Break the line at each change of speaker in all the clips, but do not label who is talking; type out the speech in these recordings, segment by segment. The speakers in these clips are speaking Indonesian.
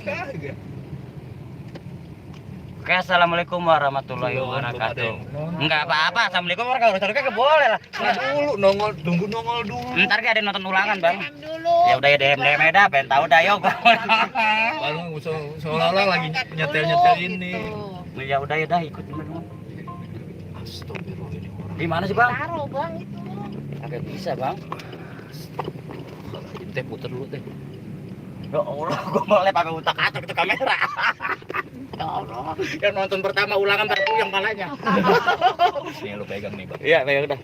kagak.
Oke, assalamualaikum warahmatullahi wabarakatuh. Enggak apa-apa, assalamualaikum warahmatullahi wabarakatuh. Boleh lah.
Dulu nongol, tunggu nongol dulu.
Ntar ada nonton ulangan bang.
Dulu.
Ya udah ya DM DM dah, pengen tahu dah yuk.
Baru seolah-olah lagi nyetel ini.
Ya udah ya dah ikut.
Astagfirullah ini orang.
Di mana sih bang?
Taruh bang itu.
Agak bisa bang.
Teh puter dulu teh.
Ya Allah, gua mau lihat pakai utak atik itu kamera. Ya Allah, yang nonton pertama ulangan baru yang palanya.
Nih lu pegang nih bang.
Iya, pegang dah.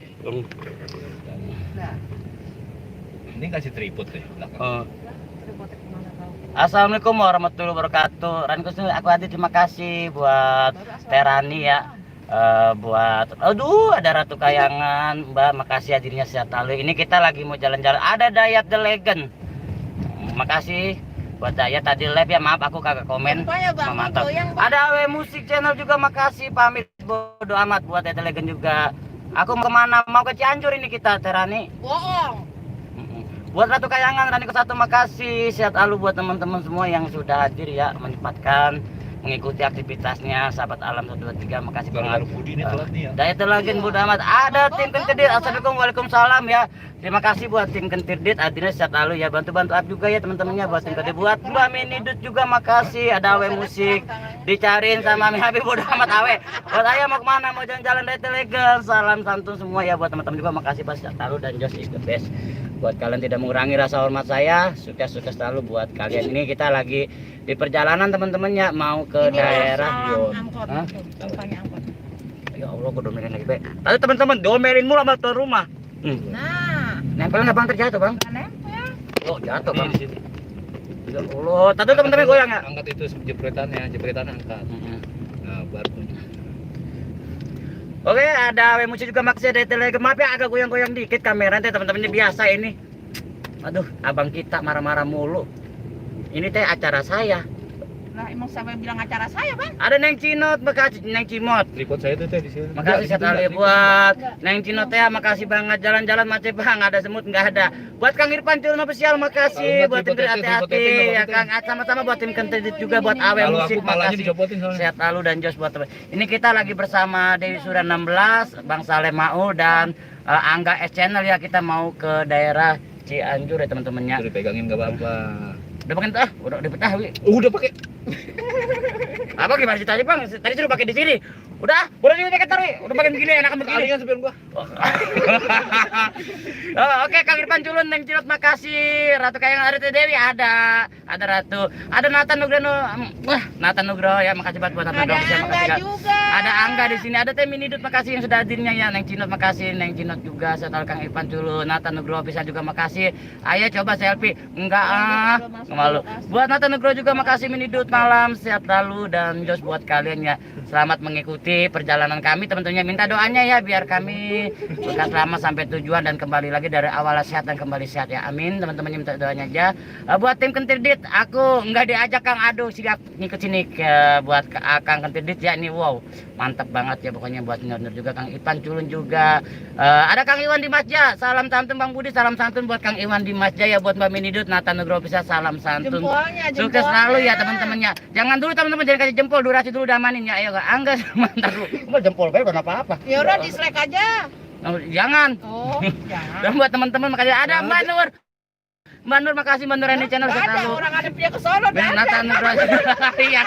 Ini kasih tripod deh.
Assalamualaikum warahmatullahi wabarakatuh. Rankusnu, aku Adi, terima kasih buat Terani ya. Buat aduh ada Ratu Kayangan, Mbak, makasih hadirnya sehat selalu. Ini kita lagi mau jalan-jalan. Ada Dayat the Legend. Makasih buat Dayat tadi live ya, maaf aku kagak komen. Mantap. Ada AW Musik Channel juga, makasih, pamit bodo amat buat Dayat the Legend juga. Aku mau kemana? Mau ke Cianjur ini kita Terani.
Bohong.
Buat Ratu Kayangan, Rani ke-1 makasih. Sehat selalu buat teman-teman semua yang sudah hadir ya, menyempatkan mengikuti aktivitasnya sahabat alam 123, makasih banget.
Budi ini telat nih ya.
Daya telagin bodo amat. Ada tim Kentirdik, assalamualaikum waalaikumsalam ya. Terima kasih buat tim Kentirdik, hadirnya sehat selalu ya, bantu-bantu up juga ya teman-temannya buat tim Kentirdik. Buat Mbak Minidut juga makasih. Ada AW Musik dicariin sama Mi Habib, bodo amat AW. Buat ayah mau kemana, mau jalan-jalan Daya Teleger, salam santun semua ya buat teman-teman juga, makasih buat sehat selalu dan Josh is the best. Buat kalian tidak mengurangi rasa hormat saya, sukses selalu buat kalian. Ini kita lagi di perjalanan teman-temannya, mau ke daerah
Angkot.
Ya Allah, gue domelin lagi be. Tadi teman-teman domelin mulu sama tuan rumah.
Nah,
Nempel nggak bang, terjatuh bang?
nempel.
Oh jatuh bang.
Di sini.
Ya Allah, tadi teman-teman goyang ya.
Angkat itu jepretan angkat. Nah, baru.
Oke, ada AW Musik juga, makasih ada Telegram. Maaf ya agak goyang-goyang dikit kamera nanti teman-temannya, biasa ini. Aduh, abang kita marah-marah mulu. Ini teh acara saya.
Lah emang siapa yang bilang acara saya bang?
Ada Neng Cinot, makasih Neng Cimot.
Tripod saya tuh teh di sini.
Makasih sekali buat Neng Cinot ya, makasih banget. Jalan-jalan macet bang, ada semut nggak ada. Buat Kang Irfan Culun official, makasih. Buat tim hati-hati ya Kang. Sama-sama buat tim Kentirdik juga, buat AW Musik, makasih. Sehat selalu dan Jos buat teman. Ini kita lagi bersama Dewi Sura 16, Bang Saleh Mau dan Angga S Channel ya. Kita mau ke daerah Cianjur ya teman-temannya.
Udah dipegangin enggak apa-apa.
Udah pakai udah dipetah wi.
Udah pakai.
Apa gimana sih tadi bang? Tadi suruh pakai di sini. Udah juga pakai taruh. Udah pakai begini enakan begini.
Kalian supir gua.
Oke, Kang Irfan Culun, Neng Cilot makasih. Ratu Kayangan, ada Dewi ada Ratu. Ada Nathan Nugroho. Wah, Nathan Nugroho ya, makasih banget buat Nathan Nugroho.
Angga juga.
Ada Angga di sini, ada Teh Minidut, makasih yang sudah hadirnya ya. Neng Cinot makasih, Neng Cinot juga. Setelah Kang Irfan Culun, Nathan Nugroho bisa juga makasih. Ayo coba selfie. Enggak malu. Buat Nathan Nugroho juga makasih, Minidut, malam sehat selalu dan Jos buat kalian ya. Selamat mengikuti perjalanan kami teman-temannya, minta doanya ya biar kami bekas lama sampai tujuan dan kembali lagi dari awal sehat dan kembali sehat ya, amin. Teman-temannya minta doanya aja. Buat tim Kentirdik, aku nggak diajak Kang, aduh siap ngikut sini buat Kang Kentirdik ya, ini wow mantap banget ya pokoknya. Buat Nur juga, Kang Irfan Culun juga, ada Kang Iwan di Masja, salam santun Bang Budi, salam santun buat Kang Iwan di Masja ya. Buat Mbak Minidut, Nathan Nugroho bisa salam santun. Sukses selalu ya teman-temannya. Jangan dulu teman-teman, jangan kasih jempol, durasi dulu udah amanin ya. Ayo Angga sebentar dulu. Mau jempol bae bukan apa-apa.
Ya udah dislike aja.
Jangan.
Oh, jangan.
Dan buat teman-teman makasih. Ada Mbak Nur. Mbak Nur makasih, Mbak Nur ini channel
Ada
selalu.
orang ada dia ke sono dah.
Nathan Nugroho. Iya.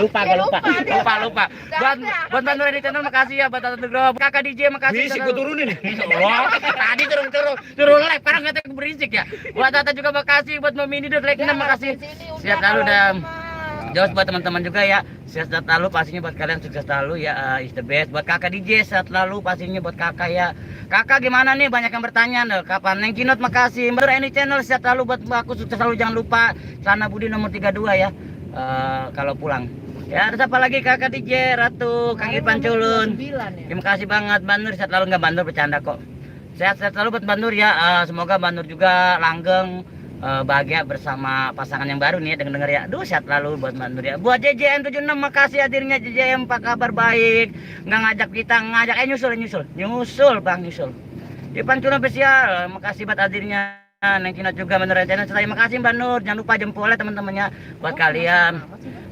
Lupa. Buat Mbak Nur ini channel makasih ya, buat Nathan Nugroho. Kakak DJ makasih.
Berisik gua turunin nih.
Oh, tadi turun live, sekarang kata berisik ya. Buat Tata juga makasih, buat Mbak Minidut like makasih. Siap selalu dan Jos buat teman-teman juga ya, sehat selalu pastinya buat kalian, sukses selalu ya, is the best. Buat kakak DJ sehat selalu pastinya buat kakak ya. Kakak gimana nih, banyak yang bertanya nih, kapan Neng Cinot makasih. Mbak ini channel sehat selalu buat aku, sukses selalu, jangan lupa Sana Budi nomor 32 ya, kalau pulang. Ya ada siapa lagi, kakak DJ, Ratu, Kang Irfan Culun. Terima kasih banget Mbak Nur, sehat selalu, nggak Mbak Nur bercanda kok. Sehat selalu buat Mbak Nur ya, semoga Mbak Nur juga langgeng, bahagia bersama pasangan yang baru nih ya, denger ya. Aduh sehat lalu buat Mbak Nur ya. Buat JJM 76 makasih hadirnya JJM, apa kabar, baik. Nggak ngajak kita, nyusul Bang, nyusul. Irfan Culun spesial, makasih buat hadirnya. Neng Cina juga beneran channel. Terima kasih Mbak Nur. Jangan lupa jempolnya teman-temannya buat kalian.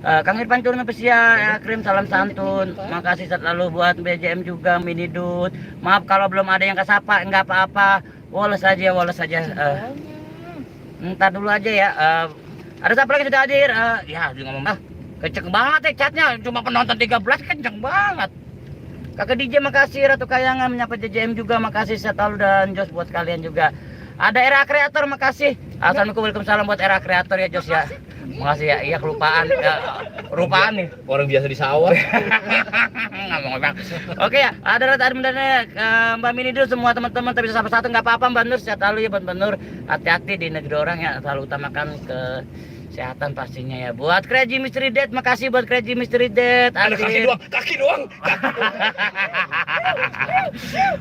Kang Irfan Turun Official, ya, Krim salam santun. Makasih selalu buat BJM juga, Minidut. Maaf kalau belum ada yang kesapa, enggak apa-apa. Woles aja, woles aja. Ntar dulu aja ya. Ada siapa lagi sudah hadir? Ya, ngomong bah. Kenceng banget ya chatnya. Cuma penonton 13 kenceng banget. Kakak DJ makasih, Ratu Kayangan menyapa JJM juga makasih, Setalu dan Jos buat kalian juga. Ada Era Kreator makasih. Assalamualaikum, waalaikumsalam buat Era Kreator ya Jos ya. Makasih ya, iya kelupaan, kelupaan nih.
Orang biasa di sawah.
Ngomong-ngomong. Oke ya, ada adminnya Mbak Mini dulu semua teman-teman, tapi satu nggak apa-apa Mbak Nur, sehat selalu ya Mbak Nur. Hati-hati di negeri orang ya, selalu utamakan kesehatan pastinya ya. Buat Crazy Mystery Date, makasih buat Crazy Mystery Date.
Ada kaki doang, kaki doang.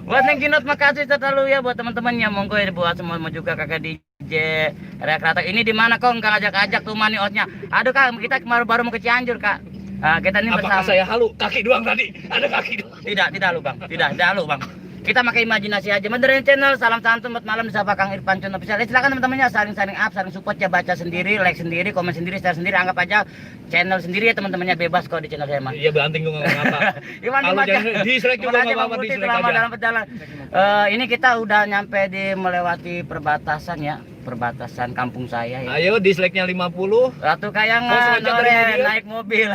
Buat Neng Kinot makasih selalu ya buat teman-temannya. Monggo ya buat semua juga kakak DJ Rekreator. Ini di mana kok nggak ajak-ajak tuh Mani Osnya? Aduh Kak, kita baru mau ke Cianjur Kak. Kita ini
Apakah
bersama.
saya halu? Kaki doang tadi. Ada kaki doang.
Tidak lu Bang. Tidak lu Bang. Kita pakai imajinasi aja. Modern channel, salam santun buat malam disapa Kang Irfan Turun Official. Silakan teman-temannya saling up, saling support ya, baca sendiri, like sendiri, komen sendiri, share sendiri, anggap aja channel sendiri ya teman-temannya, bebas kok di channel saya mah.
Iya banting tuh ngomong apa. Kalau jangan dislike juga enggak apa-apa, dislike aja.
Dalam perjalanan. Ini kita udah nyampe di melewati perbatasan ya, perbatasan kampung saya ya.
Ayo dislike-nya 50.
Ratu Kayangan, naik mobil.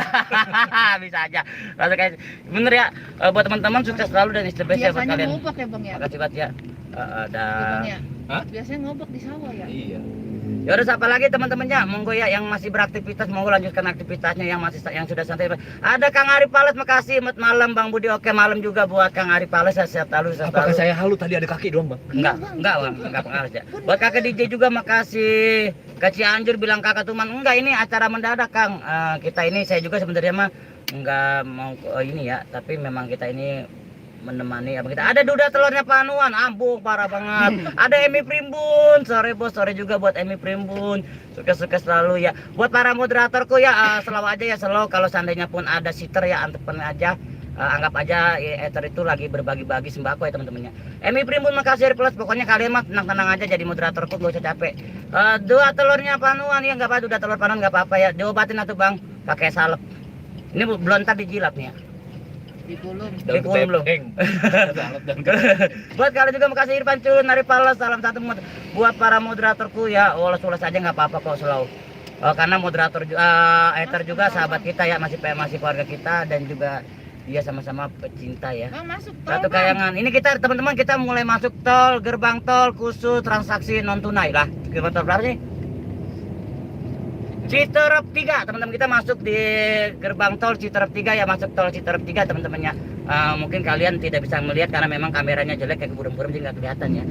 Bisa aja. Ratu Kayangan. Bener ya, buat teman-teman sukses selalu dan istirahat ya buat
Biasanya
kalian.
ngobak ya Bang ya?
Makasih banget ya.
Bang ya?
Hah?
Biasanya ngobak di sawah ya?
Iya.
Ya udah siapa lagi teman-temannya? Monggo ya yang masih beraktivitas monggo lanjutkan aktivitasnya, yang sudah santai. Ada Kang Ari Pales makasih, selamat malam Bang Budi. Oke, malam juga buat Kang Ari Pales, sehat selalu.
Apakah saya halu tadi ada kaki doang, Bang?
Enggak Bang, enggak pengaruh ya. Buat kakak DJ juga makasih. Ke Cianjur bilang kakak Tuman, enggak ini acara mendadak Kang. Kita ini saya juga sebenarnya mah enggak mau ini ya, tapi memang kita ini menemani apa kita. Ada duda telurnya Panuan, ambung parah banget. Ada Emi Primbun, sore bos, sore juga buat Emi Primbun. Sukses selalu ya. Buat para moderatorku ya, selalu aja ya, selalu kalau seandainya pun ada sitter ya, antepin aja. Anggap aja Ether itu lagi berbagi-bagi sembako ya teman-temannya. Emi Primbun makasih plus, pokoknya kalian mah tenang-tenang aja jadi moderatorku, gak usah capek. Dua telurnya Panuan ya, nggak apa, duda telur Panuan nggak apa-apa ya. Diobatin atuh Bang, pakai salep. Ini belum tadi jilat nih ya.
Dikulum.
Belum. Buat kalian juga makasih Irfan Turun Ari Pales, salam satu buat para moderatorku ya. Ulas aja nggak apa-apa kok selalu. Karena moderator Ether juga sahabat kita ya, masih keluarga kita dan juga dia sama-sama pecinta ya.
Bang masuk tol
Satu
Bang.
Kayangan. Ini kita teman-teman kita mulai masuk tol, gerbang tol khusus transaksi non tunai lah. Gerbang tol berapa sih? Citerep 3, teman-teman kita masuk di gerbang tol Citerep 3 ya, masuk tol Citerep 3 teman-temannya. Mungkin kalian tidak bisa melihat karena memang kameranya jelek kayak keburam-buram jadi nggak kelihatan ya.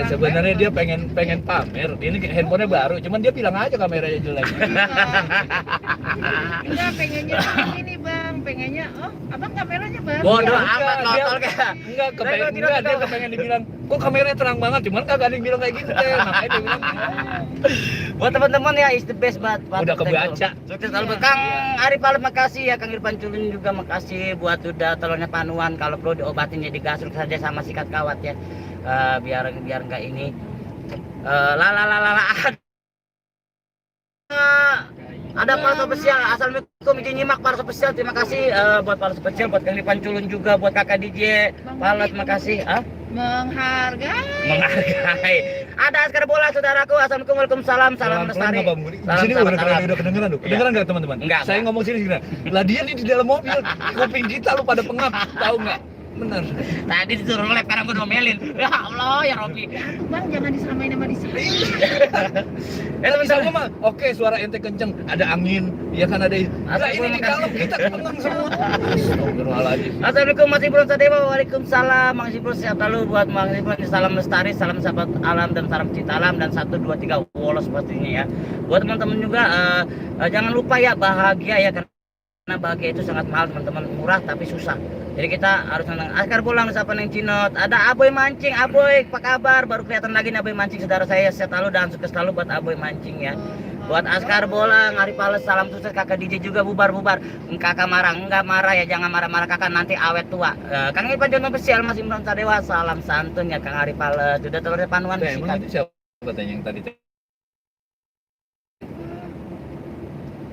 Sebenarnya dia pengen pamer. Ini handphonenya baru, cuman dia bilang aja kameranya jelek.
Enggak, pengennya ini Bang, pengennya abang kameranya baru.
Bodoh
ya?
amat nonton kayak.
Enggak, dia kepengen dibilang, kok kameranya terang banget, cuman kagak ada yang bilang kayak gitu deh. Makanya dia bilang
Buat teman-teman ya, is the best banget.
udah kebaca.
Sukses selalu. Kang Ari Pales makasih ya, Kang Irfan Culun juga makasih buat udah telurnya Panuan. Kalau perlu diobatin jadi gasur saja sama sikat kawat ya. Biar nggak ini. Ada para spesial, assalamualaikum izin nyimak para spesial, terima kasih buat para spesial, buat Kang Irfan Culun juga, buat kakak DJ Pales makasih. Menghargai. Ada Askar Bola saudaraku, assalamualaikum waalaikumsalam, salam lestari.
Di sini udah kedengeran tuh. Kedengeran enggak teman-teman?
Enggak.
Saya ngomong sini gini. Lah dia nih di dalam mobil, kuping kita lu pada pengap, tahu enggak? Bener.
Tadi disuruh nge-lab, sekarang gue domelin. Ya Allah ya Robi.
Tuh Bang, jangan disamain sama di sini.
Teman-teman mah, oke suara ente kenceng, ada angin, ya kan ada. Lah ini di dalam kita kepengang semua. Astagfirullahaladzim.
Assalamualaikum Mas Ibron Sadewa, waalaikumsalam. Mang Ibron sehat selalu buat Mang Ibron, salam lestari, salam sahabat alam dan salam cinta alam dan 1 2 3 wolos pastinya ya. Buat teman-teman juga jangan lupa ya bahagia ya, karena bahagia itu sangat mahal teman-teman, murah tapi susah. Jadi kita harus nonton. Askar Bolang siapa Neng Cinot. Ada Aboy Mancing. Aboy, apa kabar? Baru kelihatan lagi nih Aboy Mancing, saudara saya. Sehat selalu dan sukses selalu buat Aboy Mancing ya. Buat Askar Bolang, Ari Pales, salam sukses. Kakak DJ juga bubar-bubar. Kakak marah, enggak marah ya, jangan marah-marah kakak, nanti awet tua. Kang Irfan Jono Official, Mas Imron Sadewa, salam santun ya Kang Ari Pales. Sudah telurnya panuan
Emang
sikat.
itu siapa tanya yang tadi?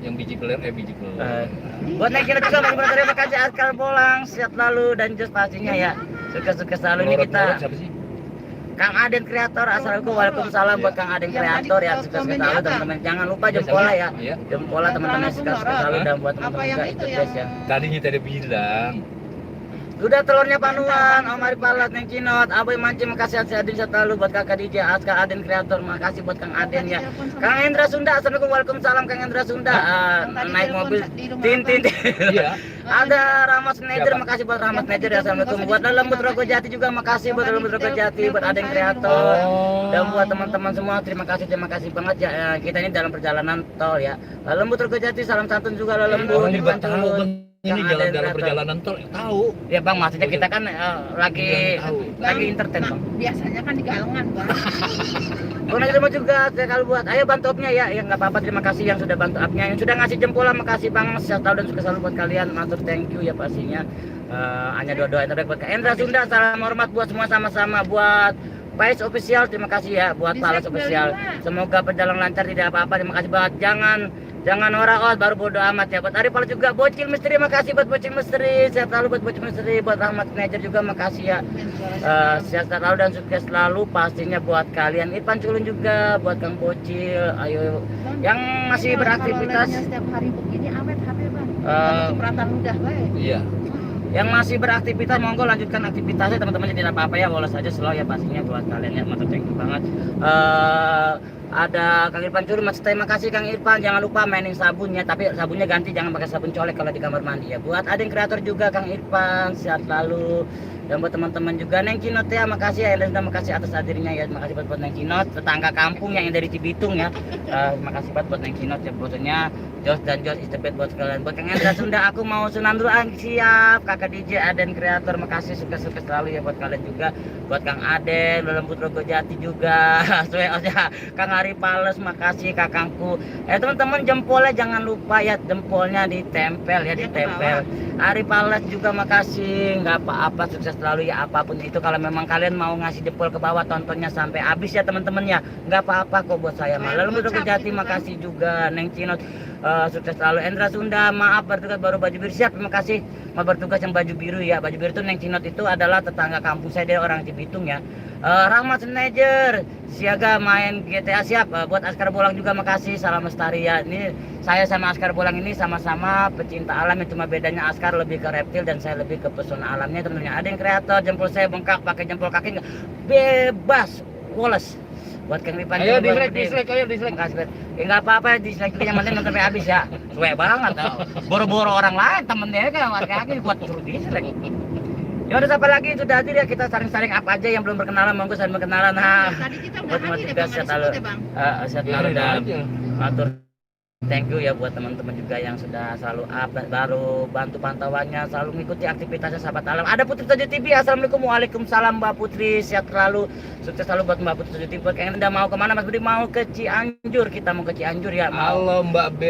Yang biji keler, biji keler.
Buat Neng Cinot juga, Mas Imron Sadewa, makasih Askar Bolang, sehat selalu dan just pastinya ya. Sukses-sukses selalu ini kita.
Siapa sih?
Kang Aden Kreator, assalamualaikum, waalaikumsalam buat Kang Aden Kreator ya, sukses selalu teman-teman. Jangan lupa jempolnya ya, jempolnya teman-teman, sukses selalu dan buat teman-teman juga ikut guys ya.
Tadinya tadi bilang.
Sudah telurnya panuan, Om Ari Palas, Neng Cinot, Aboy Mancing, makasih Adin selalu buat Kakak DJ, Askar Aden Kreator, makasih buat Kang Aden ya. Kang Hendra Sunda, assalamualaikum, waalaikumsalam Kang Hendra Sunda. Naik mobil, tin.
Iya.
Ada Rahmat Sneijder, makasih buat Rahmat Sneijder ya, assalamualaikum. Buat Lembut Rogo Jati juga makasih buat Lembut Rogo Jati, buat Aden Kreator. Dan buat teman-teman semua terima kasih banget ya. Kita ini dalam perjalanan tol ya. Lembut Rogo Jati, salam santun juga Lembut.
Orang juga tahu Bang, ini jalan dalam perjalanan tol tahu.
Ya Bang, maksudnya kita kan lagi entertain Bang.
Biasanya kan di Galungan, Bang.
Kurang terima juga kalau buat ayo bantu upnya ya nggak apa-apa, terima kasih yang sudah bantu upnya, yang sudah ngasih jempol, makasih Bang, sehat selalu dan sukses selalu buat kalian, matur thank you ya pastinya. Hanya doa-doa yang terbaik buat Kak Endra Sunda, salam hormat buat semua sama-sama, buat Pais Official terima kasih ya, buat Pales Official semoga perjalanan lancar, tidak apa-apa, terima kasih banget, jangan ora baru bodo amat ya. Buat Ari Pales juga, Bocil Misteri makasih buat Bocil Misteri, sehat selalu buat Bocil Misteri, buat Rahmat Sneijder juga makasih ya. Sehat selalu dan sukses selalu pastinya buat kalian. Irfan Culun juga, buat Kang Bocil, ayo yang masih beraktivitas
setiap hari begini awet HP, Bang. Keberatan udah baik.
Iya.
yang masih beraktivitas monggo lanjutkan aktivitasnya teman-teman, tidak apa-apa ya, bolos aja slow ya pastinya buat kalian ya, mantap, thank you banget. Ada Kang Irfan Curi, Mas, terima kasih Kang Irfan, jangan lupa mainin sabunnya, tapi sabunnya ganti, jangan pakai sabun colek kalau di kamar mandi ya. Buat Aden Kreator juga Kang Irfan, sehat selalu. Dan buat teman-teman juga Neng Cinot ya, makasih ya, dan makasih atas hadirnya ya, makasih buat Neng Cinot, tetangga kampung yang dari Cibitung ya. Makasih buat Neng Cinot ya, bosnya Jos dan Jos is the best buat kalian. Buat Kang Endra Sunda, aku mau senam dulu, siap. Kakak DJ Aden Kreator, makasih, sukses selalu ya buat kalian juga. Buat Kang Aden, Lembut Rogo Jati juga. Kang Ari Pales, makasih kakangku. Teman-teman jempolnya jangan lupa ya, jempolnya ditempel ya, ditempel. Ari Pales juga makasih, nggak apa-apa, sukses selalu ya, apapun itu. Kalau memang kalian mau ngasih jempol ke bawah, tontonnya sampai habis ya teman-teman ya, nggak apa-apa kok buat saya. Malah Lembut Rogo Jati, makasih juga. Neng Cinot, sukses selalu. Endra Sunda, maaf bertugas baru baju biru, siap, terima kasih. Mau bertugas yang baju biru ya, baju biru itu Neng Cinot itu adalah tetangga kampung saya, dia orang Cibitung ya. Rahmat Sneijder, siaga main GTA, siap. Buat Askar Bolang juga makasih, salam lestari ya. Ini saya sama Askar Bolang ini sama-sama pecinta alam ya, cuma bedanya Askar lebih ke reptil dan saya lebih ke pesona alamnya temennya. Ada yang kreator, jempol saya bengkak, pakai jempol kaki nggak bebas, woles. Buat Kang Ripan,
ayo dislike,
makasih. Nggak apa-apa, dislike yang penting nonton sampai habis ya. Suwe banget, boro-boro orang lain temennya kan kaki buat suruh dislike. Ya udah, siapa lagi sudah hadir ya, kita saling-saling apa aja yang belum berkenalan, monggo saling berkenalan.
Tadi kita udah
buat
hadir
juga
ya,
sehat
Bang,
selalu.
disebut ya, Bang.
Sehat selalu dan atur. Thank you ya buat teman-teman juga yang sudah selalu baru bantu pantauannya, selalu mengikuti aktivitasnya sahabat alam. Ada Putri 7 TV, assalamualaikum, waalaikumsalam Mbak Putri, sehat selalu, sukses selalu buat Mbak Putri 7 TV. Kayaknya udah mau kemana Mas Budi? Mau ke Cianjur, kita mau ke Cianjur ya.
Halo Mbak B,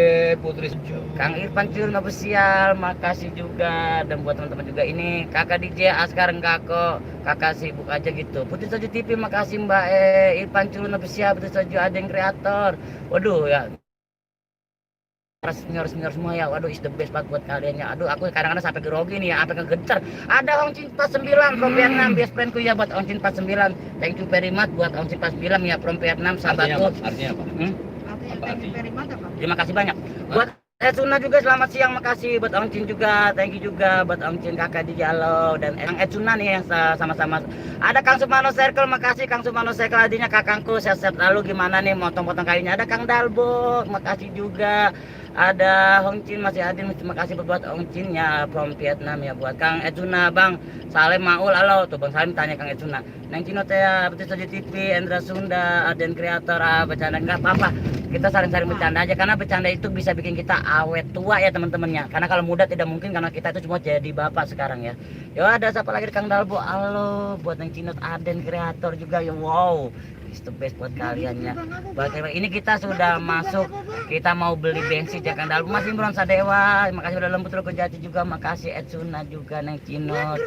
Putri
Kang Irfan Cur official, makasih juga. Dan buat teman-teman juga ini Kakak DJ Askar enggak kok, kakak sibuk aja gitu. Putri 7 TV, makasih Mbak Irfan Cur official, Putri 7 ada yang kreator. Waduh ya, senior semua ya, waduh is the best banget buat kalian ya. Aduh, aku kadang-kadang sampai grogi nih ya, sampai kegencar. Ada Ong Cin 49 from Vietnam, best friendku ya, buat Ong Cin 49. Thank you very much buat Ong Cin 49 ya, from Vietnam, sahabatku.
Artinya apa?
Artinya
Terima kasih banyak. Buat Etsuna juga selamat siang, makasih. Buat Ong Cin juga, thank you juga buat Ong Cin, kakak di Jalo dan Etsuna nih yang sama-sama. Ada Kang Sumano Circle, makasih Kang Sumano Circle, adinya kakangku, sehat-sehat lalu. Gimana nih motong-potong kayunya? Ada Kang Dalbo, makasih juga. Ada Hong Chin masih hadir, terima kasih buat Hong Chin ya from Vietnam ya. Buat Kang Etsuna, Bang Salim Maul, halo tuh Bang Salim tanya Kang Etsuna. Neng Cino teh Putri 7 TV, Endra Sunda, Aden Kreator, bercanda nggak apa-apa. kita saling-saling bercanda aja, karena bercanda itu bisa bikin kita awet tua ya teman-temannya. Karena kalau muda tidak mungkin, karena kita itu semua jadi bapak sekarang ya. Yo, ada siapa lagi Kang Dalbo? Halo buat yang Cinot Aden kreator juga ya. Wow, it's the best buat kalian ya. Ini kita sudah masuk, kita mau beli bensin ya Kang Dalbo. Mas Imron Sadewa, makasih udah lembut lo Jati juga, makasih Etsuna juga neng Cinot.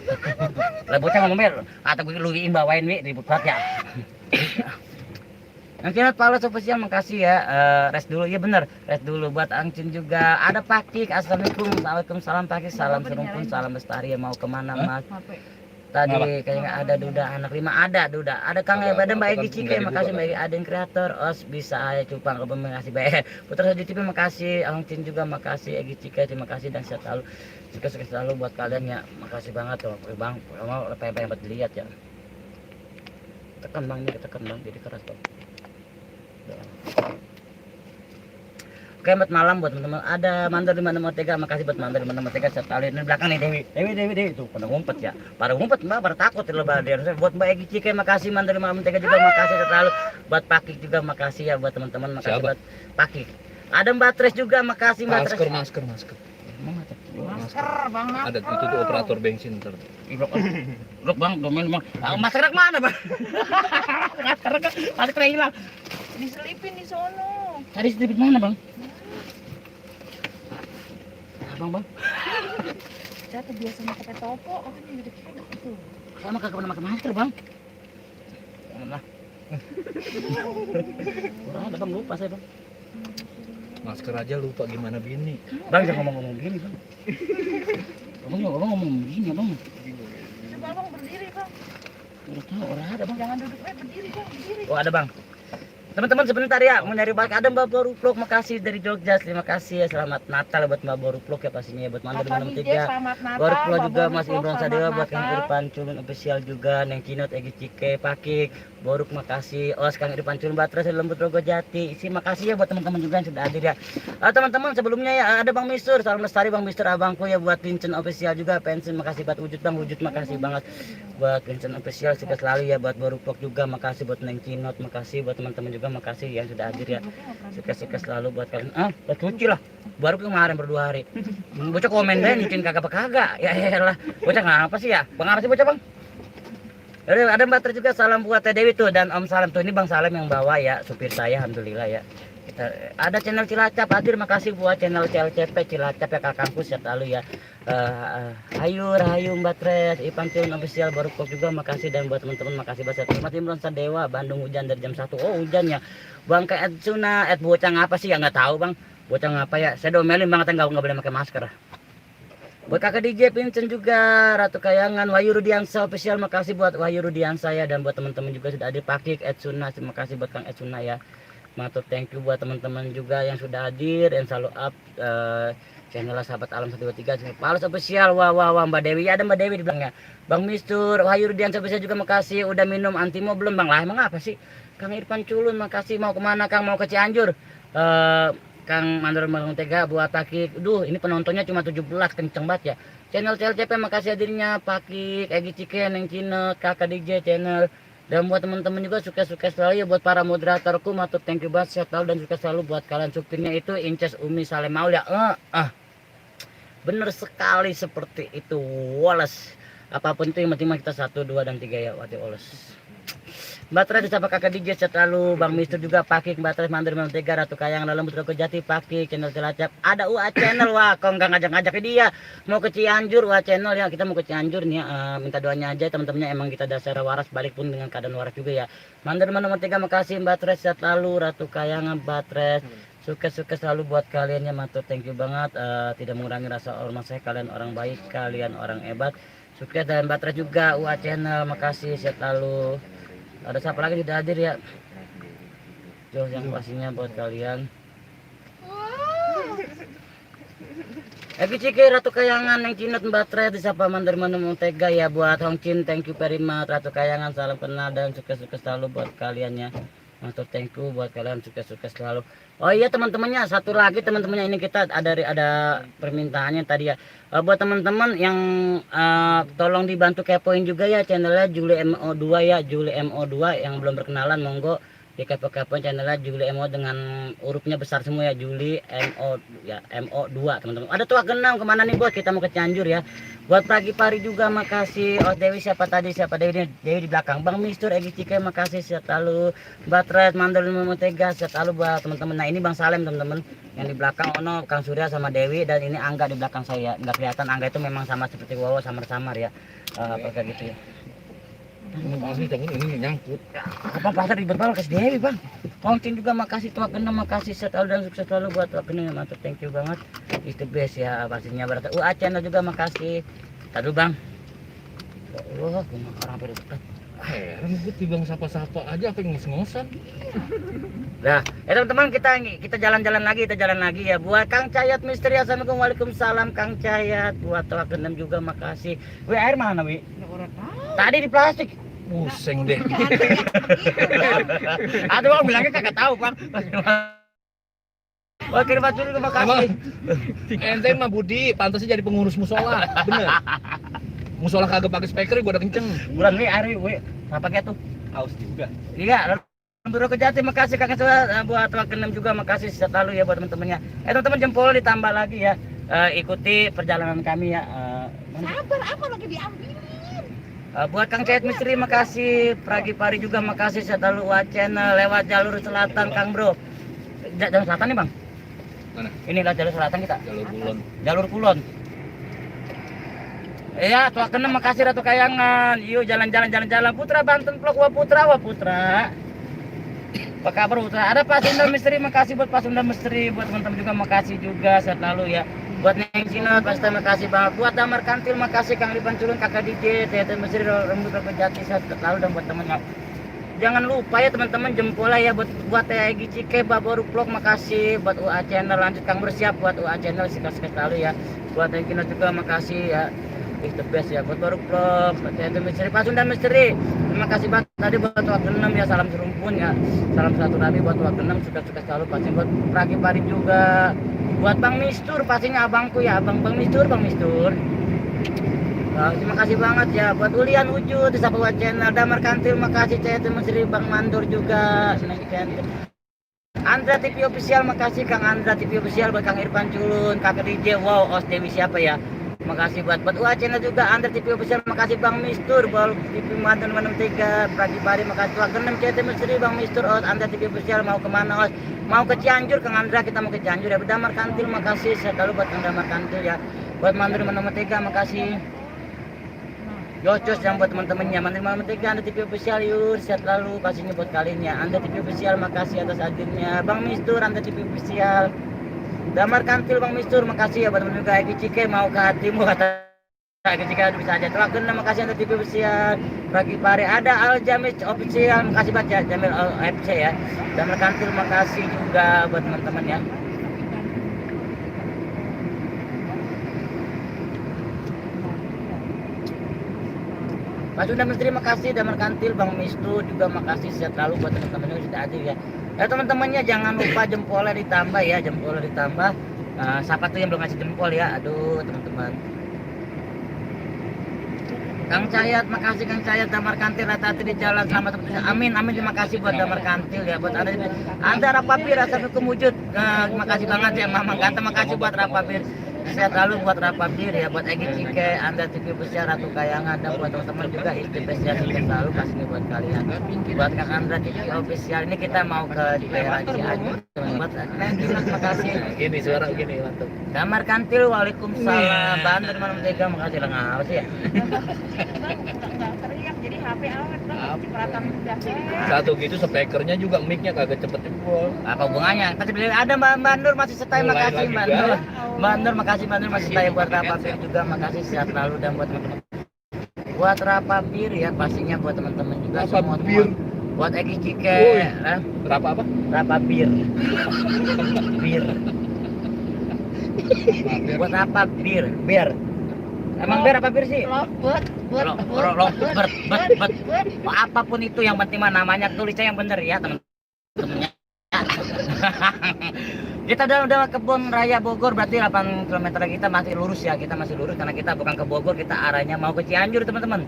Lembutnya ngomong ber, atau gue lu bawain wi ribut banget ya. Yang Cinot Paulus official makasih ya. Rest dulu ya, bener rest dulu. Buat Angcin juga ada Pakik. Assalamualaikum. Waalaikumsalam Pakik. Salam serumpun, salam lestari ya. Mau kemana Mas? Tadi kayaknya ada Duda anak 5, ada Duda, ada Kang Eba dan Mbak Egi Cike, makasih Mbak Egi Aden kreator. Os bisa aja cupang ke makasih Mbak Putra Saji TV, makasih Angcin juga, makasih Egi Cike, terima kasih dan sehat selalu, sukses selalu buat kalian ya. Makasih banget loh Bang, mau pengen dilihat ya. Tekan Bang, ini tekan Bang, jadi keras Bang. Oke, buat malam buat teman-teman. Ada Mandor di mana Tega, makasih buat Mandor di mana Tega. Saya tahu di belakang nih Dewi tuh pada ngumpet ya. Pada ngumpet Mbak, pada takut loh dia. Buat Mbak Egi Cike makasih, Mandor di mana Tega juga makasih selalu. Buat Pakik juga makasih ya buat teman-teman, makasih. Siapa? Buat Pakik. Ada Mbak Tres juga makasih Mbak Tres.
Masker.
Masker Bang.
Ada itu tuh operator bensin ntar.
Blok Bang, domain Bang. Masker mana Bang? Masker hilang.
Diselipin di sono.
Tadi selipin mana Bang? Bang.
Saya tuh biasanya pakai topo, oh ini gede tuh.
Sama kagak pernah pakai masker Bang. Janganlah. Ada Bang, lupa saya Bang.
Masker aja lupa gimana bini.
Bang jangan ngomong gini Bang. Abang ngomong gini Bang.
Coba Bang berdiri Bang.
Udah tahu orang ada Bang.
Jangan duduk, berdiri Bang, berdiri.
Oh ada Bang. Teman-teman sebentar ya, mau nyari balik ada Mbak Boru Vlog, makasih dari Jogja, terima kasih ya, selamat Natal buat Mbak Boru Vlog ya pastinya, buat Mandor di 3 Boru Vlog juga, Mas Imron Sadewa, buat Kang Irfan Culun official juga, Neng Cinot, Egi Cike, Pakik, Boruk makasih, Os Kang Irfan Culun, Batres, Lembut Rogo Jati, isi makasih ya buat teman-teman juga yang sudah hadir ya. Teman-teman sebelumnya ya ada Bang Mistur, salam lestari Bang Mistur abangku ya, buat Vincent official juga, pensiun makasih buat Wujud Bang, Wujud makasih banget buat Vincent official, sukses selalu ya, buat Boru Vlog juga, makasih buat Neng Cinot, makasih buat teman-teman juga, makasih yang sudah hadir ya, sukses selalu buat kalian. Buat cuci lah, baru kemarin berdua hari. Bocah komen deh nyuciin kagak ya lah, bocah ngapa sih ya, Bang apa sih bocah Bang? Ada Mbak Ter juga, salam buat Teh Dewi tuh dan Om Salam tuh, ini Bang Salam yang bawa ya, supir saya alhamdulillah ya. Ada channel Cilacap hadir, makasih buat channel CLCP Cilacap ya kakangku sehat selalu ya. Rahayu Mbak Tres, Ipan Culun official Boru Vlog juga makasih, dan buat teman-teman makasih banget. Mas Imron Sadewa, Bandung hujan dari jam 1. Oh hujan ya. Bang ke Etsuna, bocah ngapa sih ya, nggak tahu Bang. Bocah ngapa ya? Saya domelin banget nggak boleh pakai masker. Buat kakak DJ Vincent juga, Ratu Kayangan, Wahyu Rudiansa official makasih buat Wahyu Rudiansa ya, dan buat teman-teman juga sudah hadir. Pakik, Etsuna, terima kasih buat Kang Etsuna ya. Matur thank you buat teman-teman juga yang sudah hadir dan selalu up channel Sahabat Alam 123 Paulus official. Wah Mbak Dewi, ada Mbak Dewi di belakangnya. Bang Mistur, Wahyu Rudiansa official juga makasih. Udah minum antimo belum Bang? Lah emang apa sih? Kang Irfan Culun makasih. Mau kemana Kang? Mau ke Cianjur. Kang Mandor Tega buat Pakik. Duh ini penontonnya cuma 17, kenceng banget ya. Channel CLCP makasih hadirnya. Pakik, Egi Cike, Neng Cinot, Kakak DJ channel. Dan buat teman-teman juga sukses selalu ya, buat para moderatorku matur thank you banget, sehat selalu dan sukses selalu buat kalian. Supirnya itu Inces Umi Salemaul ya. Bener sekali seperti itu Wallace. Apapun itu yang penting kita 1, 2 dan 3 ya Wati Wallace. Mbak Tres disapa kakak DJ sehat selalu, Bang Mistur juga, Pakik, Mbak Tres, Mandor Mentega, Ratu Kayang, Dalam Putra Jati, Pakik, channel Cilacap, ada UA channel. Wah kok nggak ngajak-ngajak dia mau ke Cianjur. UA channel ya, kita mau ke Cianjur nih ya. Minta doanya aja teman-temannya, emang kita dasar waras, balik pun dengan keadaan waras juga ya. Mandor Mentega makasih, Mbak Tres sehat selalu, Ratu Kayang, Mbak Tres sukses selalu buat kalian ya, matur thank you banget. Tidak mengurangi rasa hormat saya, kalian orang baik, kalian orang hebat, sukses. Dan Mbak Tres juga UA channel makasih, sehat selalu. Ada siapa lagi sudah hadir ya? Jauh yang pastinya buat kalian. Egi Cike, Ratu Kayangan, Neng Cinot, Mbak Tres, disapa Mandor Tega ya, buat Hong Chin, thank you very much. Ratu Kayangan, salam kenal dan sukses selalu buat kalian ya. Matur thank you buat kalian, sukses selalu. Oh iya teman-temannya, satu lagi teman-temannya, ini kita ada permintaannya tadi ya. Buat teman-teman yang tolong dibantu kepoin juga ya channelnya Juli MO2 ya, Juli MO2 yang belum berkenalan, monggo Di kepo-kepo channelnya Juli MO dengan hurufnya besar semua ya, Juli MO ya, MO2 teman-teman. Ada tuak genang kemana nih bos? Kita mau ke Cianjur ya. Buat pagi pari juga makasih. Oh Dewi siapa tadi? Siapa Dewi? Dewi di belakang. Bang Mistur Egi Cike makasih sehat selalu. Batret Mandor Mentega sehat selalu buat teman-teman. Nah ini Bang Salem teman-teman. Yang di belakang Ono, Kang Surya sama Dewi, dan ini Angga di belakang saya. Nggak kelihatan, Angga itu memang sama seperti Wowo, samar-samar ya. Pakai gitu ya.
Ini nyangkut.
Apa pasar ribet banget kasih Dewi bang. Kongcing juga makasih, tuak kena makasih, selalu dan sukses selalu buat tuak kena, mantap, thank you banget, is the best ya pastinya. Berarti channel juga makasih. Tadu bang. Allah, orang pada dekat.
Heran gue tiba sapa-sapa aja apa yang ngos-ngosan.
Nah, teman-teman kita jalan-jalan lagi, ya. Buat Kang Cayat Misteri, assalamualaikum, waalaikumsalam Kang Cayat. Buat tuak kena juga makasih. Wi air mana wi? Tadi di plastik.
Pusing deh.
Aduh bang bilangnya kagak tahu bang. Wah kirim baju terima kasih.
Ente mah Budi, pantasnya jadi pengurus musola, bener. Musola kagak pakai speaker, gua udah kenceng.
Bulan wi air wi, apa kayak tuh?
Aus juga.
Iya. Biro Kejati makasih kakak saya, buat tuak kenem juga makasih selalu ya buat teman-temannya. Teman-teman jempol ditambah lagi ya. Ikuti perjalanan kami ya.
Sabar, apa lagi diambilin?
Buat Kang Cahit Misteri makasih, Pragi Pari juga makasih, selalu channel lewat jalur selatan Kang Bro. Jalur selatan nih bang?
Mana?
Inilah jalur selatan kita.
Jalur Kulon.
Jalur Kulon. Iya, tuak kenem makasih Ratu Kayangan. Yuk jalan-jalan Putra Banten vlog, wah Putra. Apa kabar Putra? Ada Pak Sunda Misteri, makasih buat Pak Sunda Misteri, buat teman-teman juga makasih juga selalu ya. Buat Neng Cina pasti makasih banget. Buat Damar Kantil makasih, Kang Lipan Culun, Kakak DJ, Tete Mesir, Rembut Jati selalu, dan buat temennya. Jangan lupa ya teman-teman jempolnya ya buat Egi Cike, Baboru Vlog makasih, buat UA Channel lanjut Kang bersiap buat UA Channel sikat-sikat selalu ya. Buat Neng Cina juga makasih ya. Is the best ya buat Baru Vlog, buat Tete Misteri, Pak Sunda Misteri. Terima kasih banget tadi buat Tuak Genem ya, salam serumpun ya. Salam satu rabi buat Tuak Genem, suka-suka selalu pasti buat Pragi Pari juga. Buat Bang Mistur, pastinya abangku ya, Bang Mistur. Terima kasih banget ya. Buat Ulian Uju di Sapua Channel, Damar Kantil makasih, Cete Mesri, Bang Mandor juga. Andra TV Official makasih, Kang Andra TV Official, buat Kang Irfan Culun, Kakak DJ, wow, Os Dewi siapa ya? Makasih buat UA Channel juga, Andra TV Official makasih, Bang Mistur, Bol TV Mantan 3, Pragi Pari makasih, Tuak Genem, Cete Mesri, Bang Mistur, Os, Andra TV Official mau kemana Os? Mau ke Cianjur, Kang Andra, kita mau ke Cianjur ya. Damar Kantil makasih, selalu buat Kang Damar Kantil ya. Buat Mandir nomor 3 makasih. Yocos yang buat teman-temannya, Mandir nomor 3 Anda TV Official yuk, sehat lalu pastinya buat kalian ya. Anda TV Official makasih atas hadirnya. Bang Mistur, Anda TV Official. Damar Kantil, Bang Mistur makasih ya buat teman-teman juga. Egi Cike mau ke hatimu kata ketika bisa aja. Tuak Genem makasih, Anda TV Official. Pragi Pari ada Al Jamis Official makasih banget ya, Jamil FC ya. Damar Kantil makasih juga buat teman-teman ya. Pak Sunda Misteri makasih, Damar Kantil, Bang Mistu juga makasih, sehat selalu buat teman-teman yang sudah hadir ya. Teman-temannya jangan lupa jempolnya ditambah ya, jempolnya ditambah. Siapa tuh yang belum ngasih jempol ya? Aduh teman-teman. Kang Cayat makasih, Kang Cayat, Damar Kantil hati-hati di jalan, selamat terus. Amin terima kasih buat Damar Kantil ya, buat Anda Rapapir rasa kemujud. Terima kasih banget ya Mamang Ganta, makasih buat Rapapir. Sehat selalu buat Rapapir ya, buat Egi Cike, Anda TV Besar, Ratu Kayangan, dan buat teman-teman juga istimewa ya, sehat selalu pastinya buat kalian. Buat Kang Andra TV Official, ini kita mau ke daerah Cianjur. Buat terima kasih.
Gini suara gini mantap.
Damar Kantil, waalaikumsalam. Banten malam 3 makasih lah, apa sih ya?
Nggak teriak, jadi HP awet bang, cipratan udah.
Satu gitu speakernya juga mic-nya kagak cepet jebol.
Apa hubungannya? Tadi bilang ada Mbak Nur masih stay,
Mulai
makasih
lagi,
Mbak
ya.
Nur. Mbak Nur makasih, Mbak Nur masih stay, buat Rapapir juga makasih, sehat selalu, dan buat teman-teman. Buat Rapapir ya pastinya, buat teman-teman juga semua. Buat Egi Cike,
Apa?
Rapapir. Bir. Buat apa bir? Bir. Emang bir apa bir sih?
Lovebird,
Apapun itu yang penting mah namanya tulisnya yang bener ya teman-temannya. Kita udah kebun raya Bogor, berarti 8 km kita masih lurus ya, kita masih lurus karena kita bukan ke Bogor, kita arahnya mau ke Cianjur teman-teman.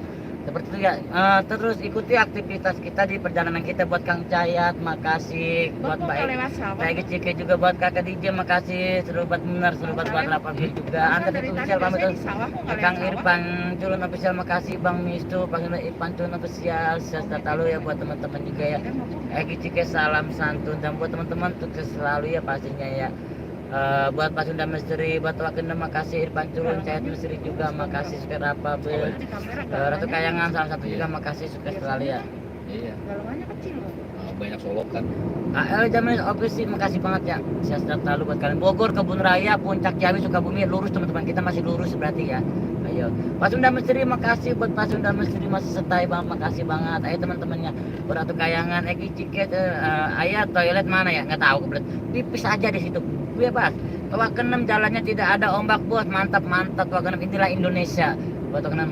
Seperti itu ya. Terus ikuti aktivitas kita di perjalanan kita buat Kang Cayat, makasih buat Mbak Egi Cike juga buat Kakak DJ, makasih seru buat benar, seru buat Rapabir juga. Angkat itu official pamit terus. Kang Irfan Culun official, makasih Bang Mistu, Bang Irfan Culun official, sehat selalu ya buat teman-teman juga ya. Egi Cike salam santun dan buat teman-teman sukses selalu ya pastinya ya. Buat Pak Sunda Misteri, buat Wakenda makasih, Irfan Culun, Cayat Misteri juga makasih, sukses Rapabir. Ratu Kayangan salah satu juga makasih, sukses selalu ya.
Iya.
Galungannya kecil loh.
Banyak solokan.
AL Jamin Ofisi makasih banget ya. Sehat selalu buat kalian. Bogor, Kebun Raya, Puncak Ciawi, Sukabumi lurus teman-teman, kita masih lurus berarti ya. Ayo. Pak Sunda Misteri makasih, buat Pak Sunda Misteri masih setai banget, makasih banget. Ayo teman-temannya. Buat Ratu Kayangan, Egi Ciket, ayah toilet mana ya? Nggak tahu kebelet. Pipis aja di situ. Bebas. Tua Kenem jalannya tidak ada ombak bos, mantap mantap Tua Kenem, inilah Indonesia. Buat Tua Kenem,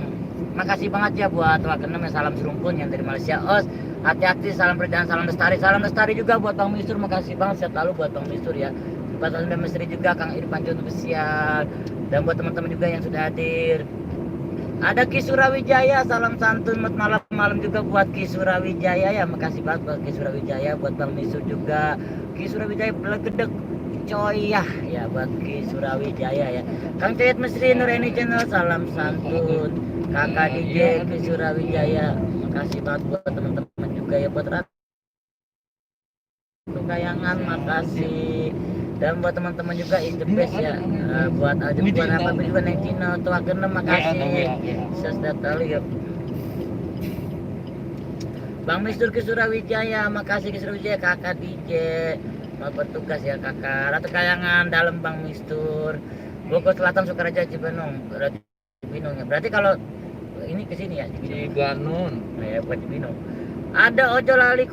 makasih banget ya buat Tua Kenem ya, salam serumpun yang dari Malaysia. Os, hati-hati, salam perjalanan, salam lestari juga buat Bang Mistur, makasih banget, sehat selalu buat Bang Mistur ya. Buat Sunda Misteri juga, Kang Irfan Culun official, dan buat teman-teman juga yang sudah hadir. Ada Ki Surawijaya, salam santun malam juga buat Ki Surawijaya ya, makasih banget buat Ki Surawijaya, buat Bang Mistur juga. Ki Surawijaya Belegedek coy ya buat Ki Surawijaya ya. Kang Cayat Misteri Nureni Channel salam santun. Kakak DJ Ki Surawijaya, makasih banget buat teman-teman juga ya, buat Ratu Kayangan makasih, dan buat teman-teman juga in the best ya. Buat apa juga Neng Cino Tua Kenem makasih, sehat selalu ya. Bang Mistur Ki Surawijaya, makasih Ki Surawijaya. Kakak DJ mau bertugas ya kakak. Ratu Kayangan dalam Bang Mistur. Bogor Selatan Sukaraja Cibinong. Berarti kalau ini ke sini ya
Ciganun.
Ya buat Cibinong. Ada ojo lali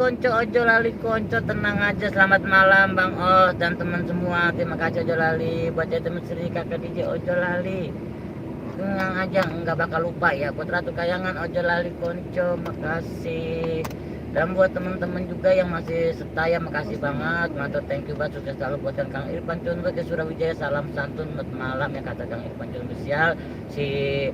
konco, tenang aja. Selamat malam Bang Os dan teman semua. Terima kasih ojo lali buat teman Sri, kakak DJ ojo lali. Tenang aja, nggak bakal lupa ya. Buat Ratu Kayangan ojo lali konco, makasih. Dan buat teman-teman juga yang masih setia, makasih banget. Mantap, thank you banget, sukses selalu buat Kang Irfan Culun buat Surawijaya, salam santun buat malam ya kata Kang Irfan Culun spesial si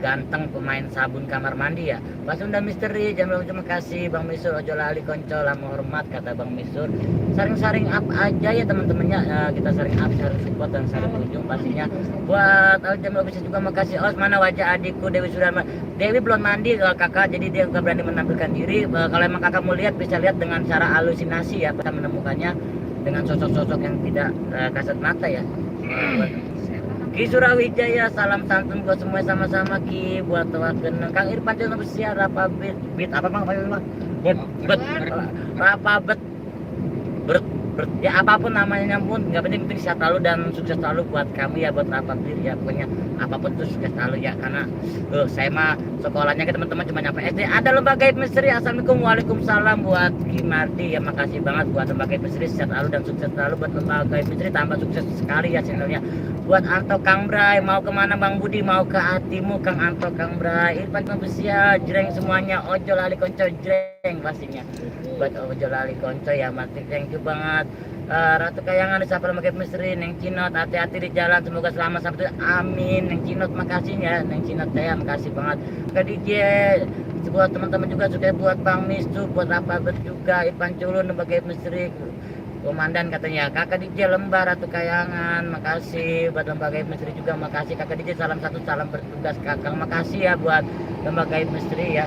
ganteng pemain sabun kamar mandi ya. Pak Sunda Misteri, jangan lupa, terima kasih Bang Misur, ojo lali konco, lama hormat kata Bang Misur. Saring-saring up aja ya teman-temannya, kita saring up, saring support dan saring kunjung pastinya. Buat Aljam Official juga makasih. Os, mana wajah adikku Dewi Sudarma? Dewi belum mandi kakak, jadi dia nggak berani menampilkan diri. Kalau emang kakak mau lihat bisa lihat dengan cara halusinasi ya, kita menemukannya dengan sosok-sosok yang tidak kasat mata ya. Ki Surawijaya, salam santun buat semua sama-sama Ki, buat Wakenda. Kang Irfan Culun official, Rapabir, apa Bang? Rapabir, ya apapun namanya pun nggak penting sehat selalu dan sukses selalu buat kami ya, buat Rapabir ya, pokoknya apapun tuh sukses selalu ya, karena saya mah sekolahnya ke teman-teman cuma nyampe SD. Ada lembaga misteri, assalamualaikum, waalaikumsalam buat Ki Mardi ya, makasih banget buat lembaga misteri, sehat selalu dan sukses selalu buat lembaga misteri, tambah sukses sekali ya channelnya. Buat Anto Kang Bray, mau kemana Bang Budi, mau ke hatimu Kang Anto Kang Bray. Irfan official, jreng semuanya, ojo lali konco jreng pastinya. Buat ojo lali konco ya, mati, thank you banget. Ratu Kayangan, siapa lembaga misteri, Neng Cinot, hati-hati di jalan, semoga selamat sampai tujuan, amin. Neng Cinot makasih ya, Neng Cinot saya makasih banget. Ke DJ, buat teman-teman juga juga buat Bang Mistu, buat Rapabir juga, Irfan Culun lembaga misteri. Komandan katanya, kakak DJ Lembar Ratu Kayangan, makasih. Buat lembaga misteri juga makasih, kakak DJ salam satu, salam bertugas kakang, makasih ya buat lembaga misteri ya.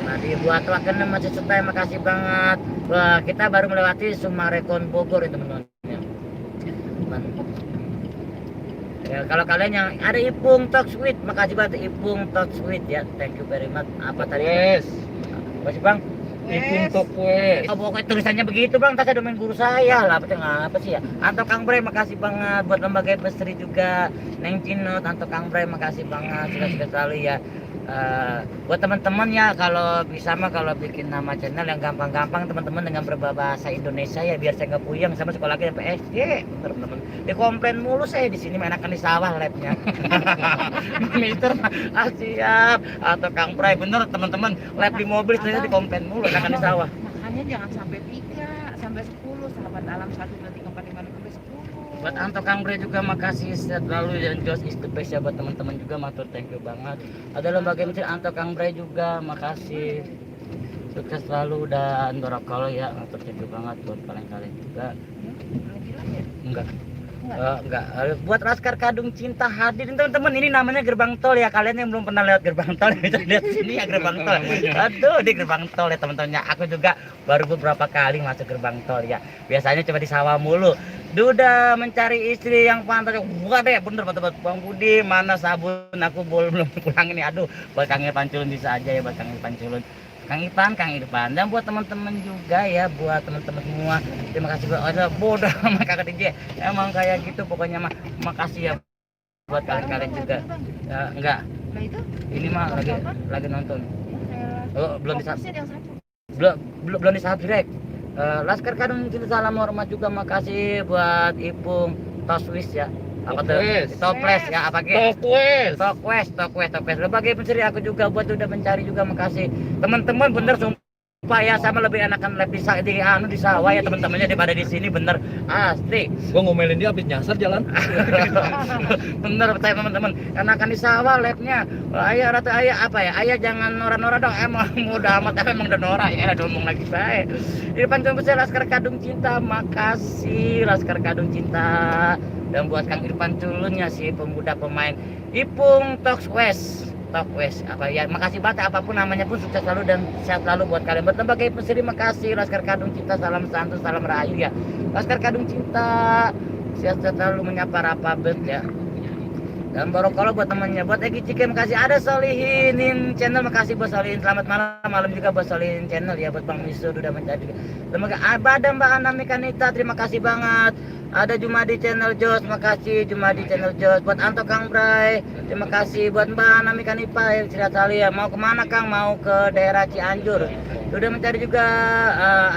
Mari buat Wakenda masih setia, makasih banget. Wah, kita baru melewati Sumarekon Bogor ya teman-teman ya. Kalau kalian yang ada Ipung Talk Sweet, makasih banget Ipung Talk Sweet ya, thank you very much. Apa tadi?
Yes.
Masih Bang?
Ipung Talk Wes.
Oh, pokoknya tulisannya begitu Bang, tas ada domain guru saya lah, apa sih ya. Anto Kang Bray makasih banget, buat lembaga misteri juga. Neng Cino, Anto Kang Bray makasih banget, sudah sekali ya. Buat teman-teman ya, kalau bisa mah kalau bikin nama channel yang gampang-gampang teman-teman dengan berbahasa Indonesia ya, biar saya nggak puyeng sama sekolah lagi sampai SD teman-teman. Dikomplain mulu saya di sini, enakan di sawah labnya. Mister siap. Atau Kang Bray bener teman-teman, lab di mobil saya dikomplain mulu, enakan di sawah.
Makanya jangan sampai 3, sampai 10, sahabat alam 1, 2, 3, 4, 5, 6, sampai 10.
Buat Anto Kang Bre juga makasih selalu, dan Jos is the best ya buat teman-teman juga, matur thank you banget. Ada lembaga mencari Anto Kang Bre juga makasih. Sukses selalu dan Dorokolo ya, matur thank you banget buat kalian-kalian juga. Enggak. Enggak. Buat Laskar Kadung Cinta hadir teman-teman, ini namanya gerbang tol ya, kalian yang belum pernah lewat gerbang tol bisa lihat sini ya gerbang tol. Aduh, di gerbang tol ya teman-teman. Aku juga baru beberapa kali masuk gerbang tol ya. Biasanya cuma di sawah mulu. Duda mencari istri yang pantas. Wah deh, bener betul Bang Budi, mana sabun aku belum pulang ini. Aduh, buat Kang Irfan Culun bisa aja ya, buat Kang Irfan Culun. Kang Irfan, dan buat teman-teman juga ya, buat teman-teman semua, terima kasih buat ada bodoh sama Kakak DJ, emang kayak gitu pokoknya mah. Makasih ya buat kalian juga. Enggak,
Nah itu
ini mah lagi nonton. Oh, belum bisa,
fokusin yang satu.
belum di subscribe. Laskar Kadung Cinta salam hormat juga, makasih buat Ipung Toswis ya. Apa tuh? Toples ya, apa gitu? Tokwes. Berbagai pencari aku juga buat udah mencari juga, makasih. Teman-teman bener sumpah ya, sama lebih enakan lab di sawah ya teman-temannya daripada di sini, bener asli.
Gua ngomelin dia habis nyasar jalan.
Bener percaya teman-teman, enakan di sawah labnya. Ayah ratu ayah apa ya? Ayah jangan nora-nora dong, emang mudah amat emang udah nora ya, ngomong lagi baik. Di depan besar Laskar Kadung Cinta, makasih Laskar Kadung Cinta. Dan buat Kang Irfan Culun ya, si pemuda pemain Ipung Tokwes apa ya, makasih banget apapun namanya pun, sukses selalu dan sehat selalu buat kalian. Buat lembaga peseri makasih Laskar Kadung Cinta, salam santun, salam rahayu ya. Laskar Kadung Cinta sehat selalu menyapa Rapabet ya. Dan Borokolo buat temannya, buat Egi Cike makasih, ada Solihinin channel makasih buat Solihin, selamat malam juga buat Solihin channel ya, buat Bang Misur udah menjadi lembaga Abada Mbak Anami Kanita, terima kasih banget. Ada Jumadi channel Jos, makasih Jumadi channel Jos. Buat Anto Kang Bray, terima kasih. Buat Mbak Anami Kanipa Cirat Sali ya, mau kemana Kang? Mau ke daerah Cianjur. Sudah mencari juga.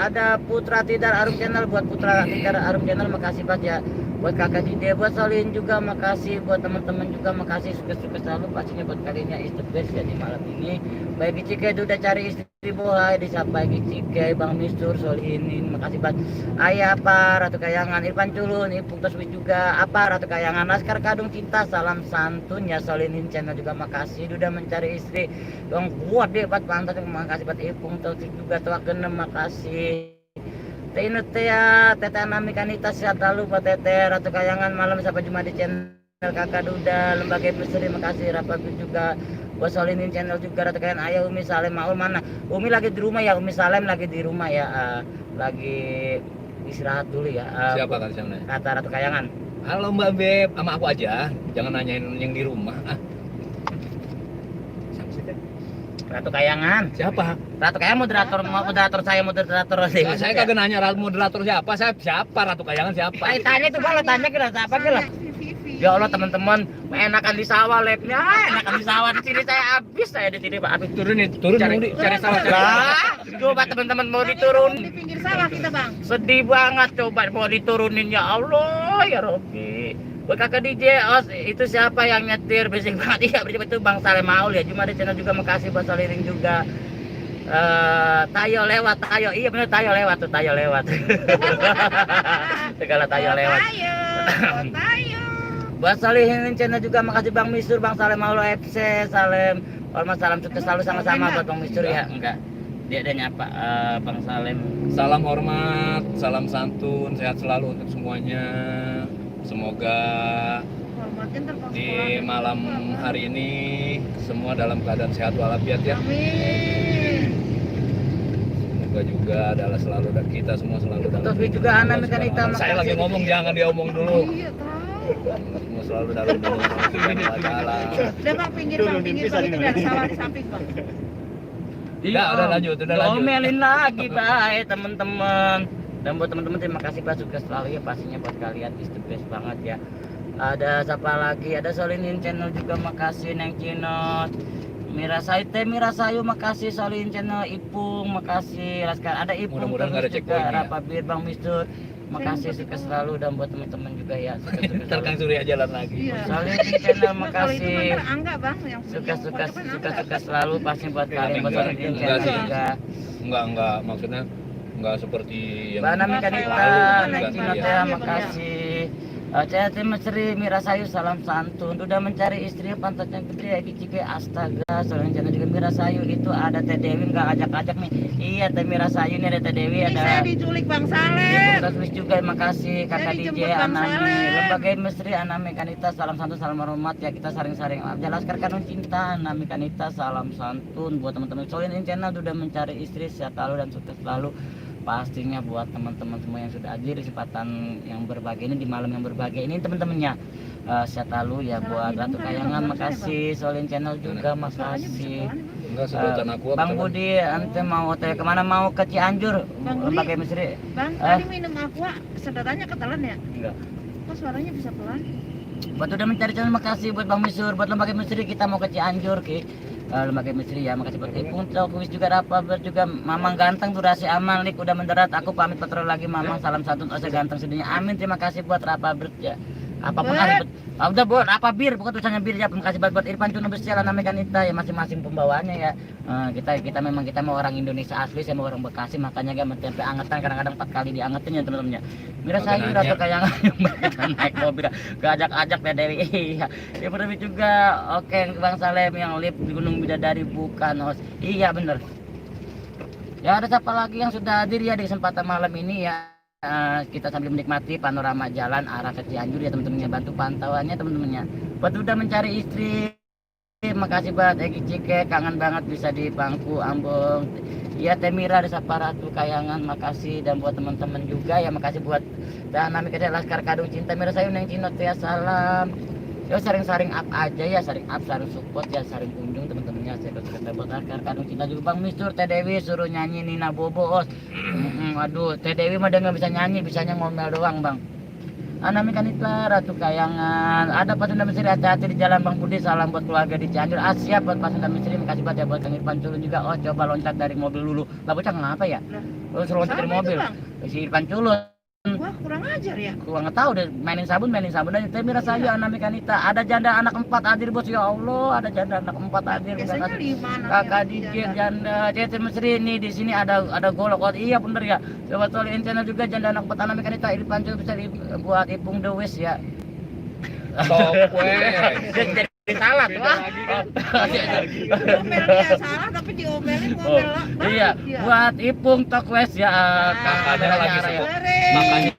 Ada Putra Tidar Arum channel, buat Putra Tidar Arum channel makasih banget ya. Buat Kakak Dide, buat Solin juga makasih, buat teman-teman juga makasih, sukses selalu pastinya buat kalian ya, is the best ya di malam ini. Baik Cike udah cari istri bohai, disapa Cike, Bang Mistur, Solinin, makasih banget. Ayah apa Ratu Kayangan, Irfan Culun, Ipung Toswis juga, apa Ratu Kayangan, Laskar Kadung Cinta, salam santun ya, Solinin channel juga makasih, udah mencari istri. Dong buat deh buat pantas, makasih buat Ipung Toswis juga, Tua Genem makasih. Inut ya, Teteh Anami Kanita sehat selalu buat Teteh, Ratu Kayangan malam sampai jumpa di channel Kakak Duda, lembaga peseri makasih, Rapabit juga, buat Solinin channel juga, Ratu Kayangan. Ayah Umi Salem Maul mana? Umi lagi di rumah ya, Umi Salem lagi di rumah ya, lagi istirahat dulu ya.
Siapa kan sana?
Kata Ratu Kayangan.
Halo Mbak Beb, sama aku aja, jangan nanyain yang di rumah.
Ratu Kayangan.
Siapa?
Ratu Kayangan moderator saya sih.
Ya, saya kagak nanya moderator siapa, siapa Ratu Kayangan siapa?
Tanya itu kalau tanya kira siapa kira. Ya Allah teman-teman, enakan di sawah labnya, enakan di sawah di sini saya habis, saya di sini Pak habis
turun cari sawah.
Coba teman-teman mau diturun
Di pinggir sawah kita Bang.
sedih banget, coba mau diturunin ya Allah ya Robi. Buat Kakak DJ Os, itu siapa yang nyetir berisik banget? Iya berisik itu Bang Saleh Maul ya. Cuma di channel juga makasih buat Soliring juga. Tayo lewat, iya bener Tayo lewat. Segala Tayo lewat.
Tayo.
Buat Solihin channel juga makasih Bang Misur, Bang Saleh Maul FC, Salem. Hormat salam sukses selalu sama-sama buat Bang Misur ya. Enggak. Dia nyapa Bang Salem.
Salam hormat, salam santun, sehat selalu untuk semuanya. Semoga
Hormatin terpaksa.
di malam hari ini semua dalam keadaan sehat walafiat ya.
Amin.
Semoga juga adalah selalu dan kita semua selalu dalam.
Tapi juga Anami Kanita.
Saya lagi ngomong, jangan dia omong dulu.
Iya tahu.
Semua selalu dalam masalah.
Udah Bang pinggir Bang itu udah ada sawah di samping Bang.
Udah lanjut.
Omelin lagi baik teman-teman. Dan buat teman-teman terima kasih Pak, sukses selalu ya pastinya buat kalian, is the best banget ya. Ada siapa lagi? Ada Solinin channel juga makasih, Neng Cinot, Mirasayu makasih, Solinin channel, Ipung makasih, Laskar ada Ipung
Mudah-mudahan nggak ada
terus juga,
checkpointnya.
Rapabir Bang Mistur makasih, sukses selalu. Dan buat teman-teman juga ya, sukses
Ntar Kang Surya jalan lagi.
Iya.
Solinin channel
Kalau itu
makasih,
kan Angga Bang yang
sukses selalu pasti buat kalian. Buat Solinin
Enggak
channel
sih.
juga.
Enggak, maksudnya enggak seperti yang
Mbak Nami Kanita,
lalu,
Neng
enggak,
Cinot
iya.
ya makasih. CT Mesri Mirasayu salam santun udah mencari istri pantatnya gede Eki Cike astaga soalnya juga Mirasayu itu ada Teh Dewi nggak ajak-ajak nih iya Teh Mirasayu nih ada Teh Dewi
Ini
ada
saya diculik Bang
iya
Saleh.
Bung Taswis juga makasih kakak
Saya
DJ
dijemput Bang
Anami
Saleh.
lembaga Mesri Anami Kanita salam santun salam hormat ya kita saring-saring jelaskan kanun cinta Anami Kanita salam santun buat teman-teman soalnya channel udah mencari istri sehat selalu dan sukses selalu pastinya buat teman-teman semua yang sudah hadir di kesempatan yang berbahagia ini di malam yang berbahagia ini teman-temannya sehat selalu ya buat Ratu Kayangan makasih Solin channel juga makasih
Enggak sedotan aku
Bang Budi ente mau kemana mau ke Cianjur
Bang Budi.
lembaga Mesri
Bang, tadi minum aqua sedotannya ketelan ya?
enggak
Kok suaranya bisa pelan?
buat udah mencari channel makasih buat Bang Misur buat lembaga Mesri kita mau ke Cianjur ki lembaga Mesri ya makasih buat Ipung kuis juga Rafa juga Mamang ganteng tuh Rasi aman Lik udah mendarat aku pamit patroli lagi Mamang salam satu Ose ganteng sedihnya amin terima kasih buat Rafa Bert ya apapun
Bet.
udah buat apa bir bukan tulisannya bir ya terima kasih buat Irfan Cuno Besialan namanya Kanita ya masing-masing pembawaannya ya kita memang kita mau orang Indonesia asli saya mau orang Bekasi makanya gak tempe angetan kadang-kadang 4 kali diangetin ya teman-temannya Mira Sayu Ratu Kayangan yang naik mobil gak ajak-ajak ya Dewi iya ya Dewi juga oke Bang Salem yang live di Gunung Bidadari bukan host iya bener ya ada siapa lagi yang sudah hadir ya di kesempatan malam ini ya kita sambil menikmati panorama jalan arah ke Cianjur ya teman-temannya bantu pantauannya teman-temannya buat udah mencari istri makasih banget Eki Cike kangen banget bisa di bangku Ambong ya Temira di Ratu Kayangan makasih dan buat teman-teman juga ya makasih buat dan Nami Kece Laskar Kadung Cinta Mira Sayu Neng Cinot ya salam ya saring-saring up aja ya saring up saring support ya saring kunjung teman-temannya saya kita buat Laskar Kadung Cinta juga Bang Mistur Teh Dewi suruh nyanyi Nina Bobo aduh Teh Dewi mah dia nggak bisa nyanyi bisanya ngomel doang Bang Anami Kanita Ratu Kayangan ada Pasunda Mesri hati-hati di jalan Bang Budi salam buat keluarga di Cianjur siap buat Pasunda Mesri makasih banget ya buat Kang Irfan Culun juga coba loncat dari mobil dulu lah bocah ngapa ya suruh loncat dari
Sama itu,
mobil
Bang.
si Irfan Culun
Wah, kurang ajar ya.
gua nggak tahu deh mainin sabun aja Temira Sayu Anami Kanita ada janda anak 4 hadir bos ya Allah ada janda anak 4 hadir
Biasanya 5
kakak DJ janda CT Mesri ini di sini ada golok iya bener ya coba tolong channel juga janda anak 4 Anami Kanita Irfan Culun bisa buat Ipung The West ya
Topwe.
jadi salah tuh
Ngomelnya salah tapi diomelin ngomel banget
iya
dia.
buat Ipung Talk West ya
Kakaknya lagi makanya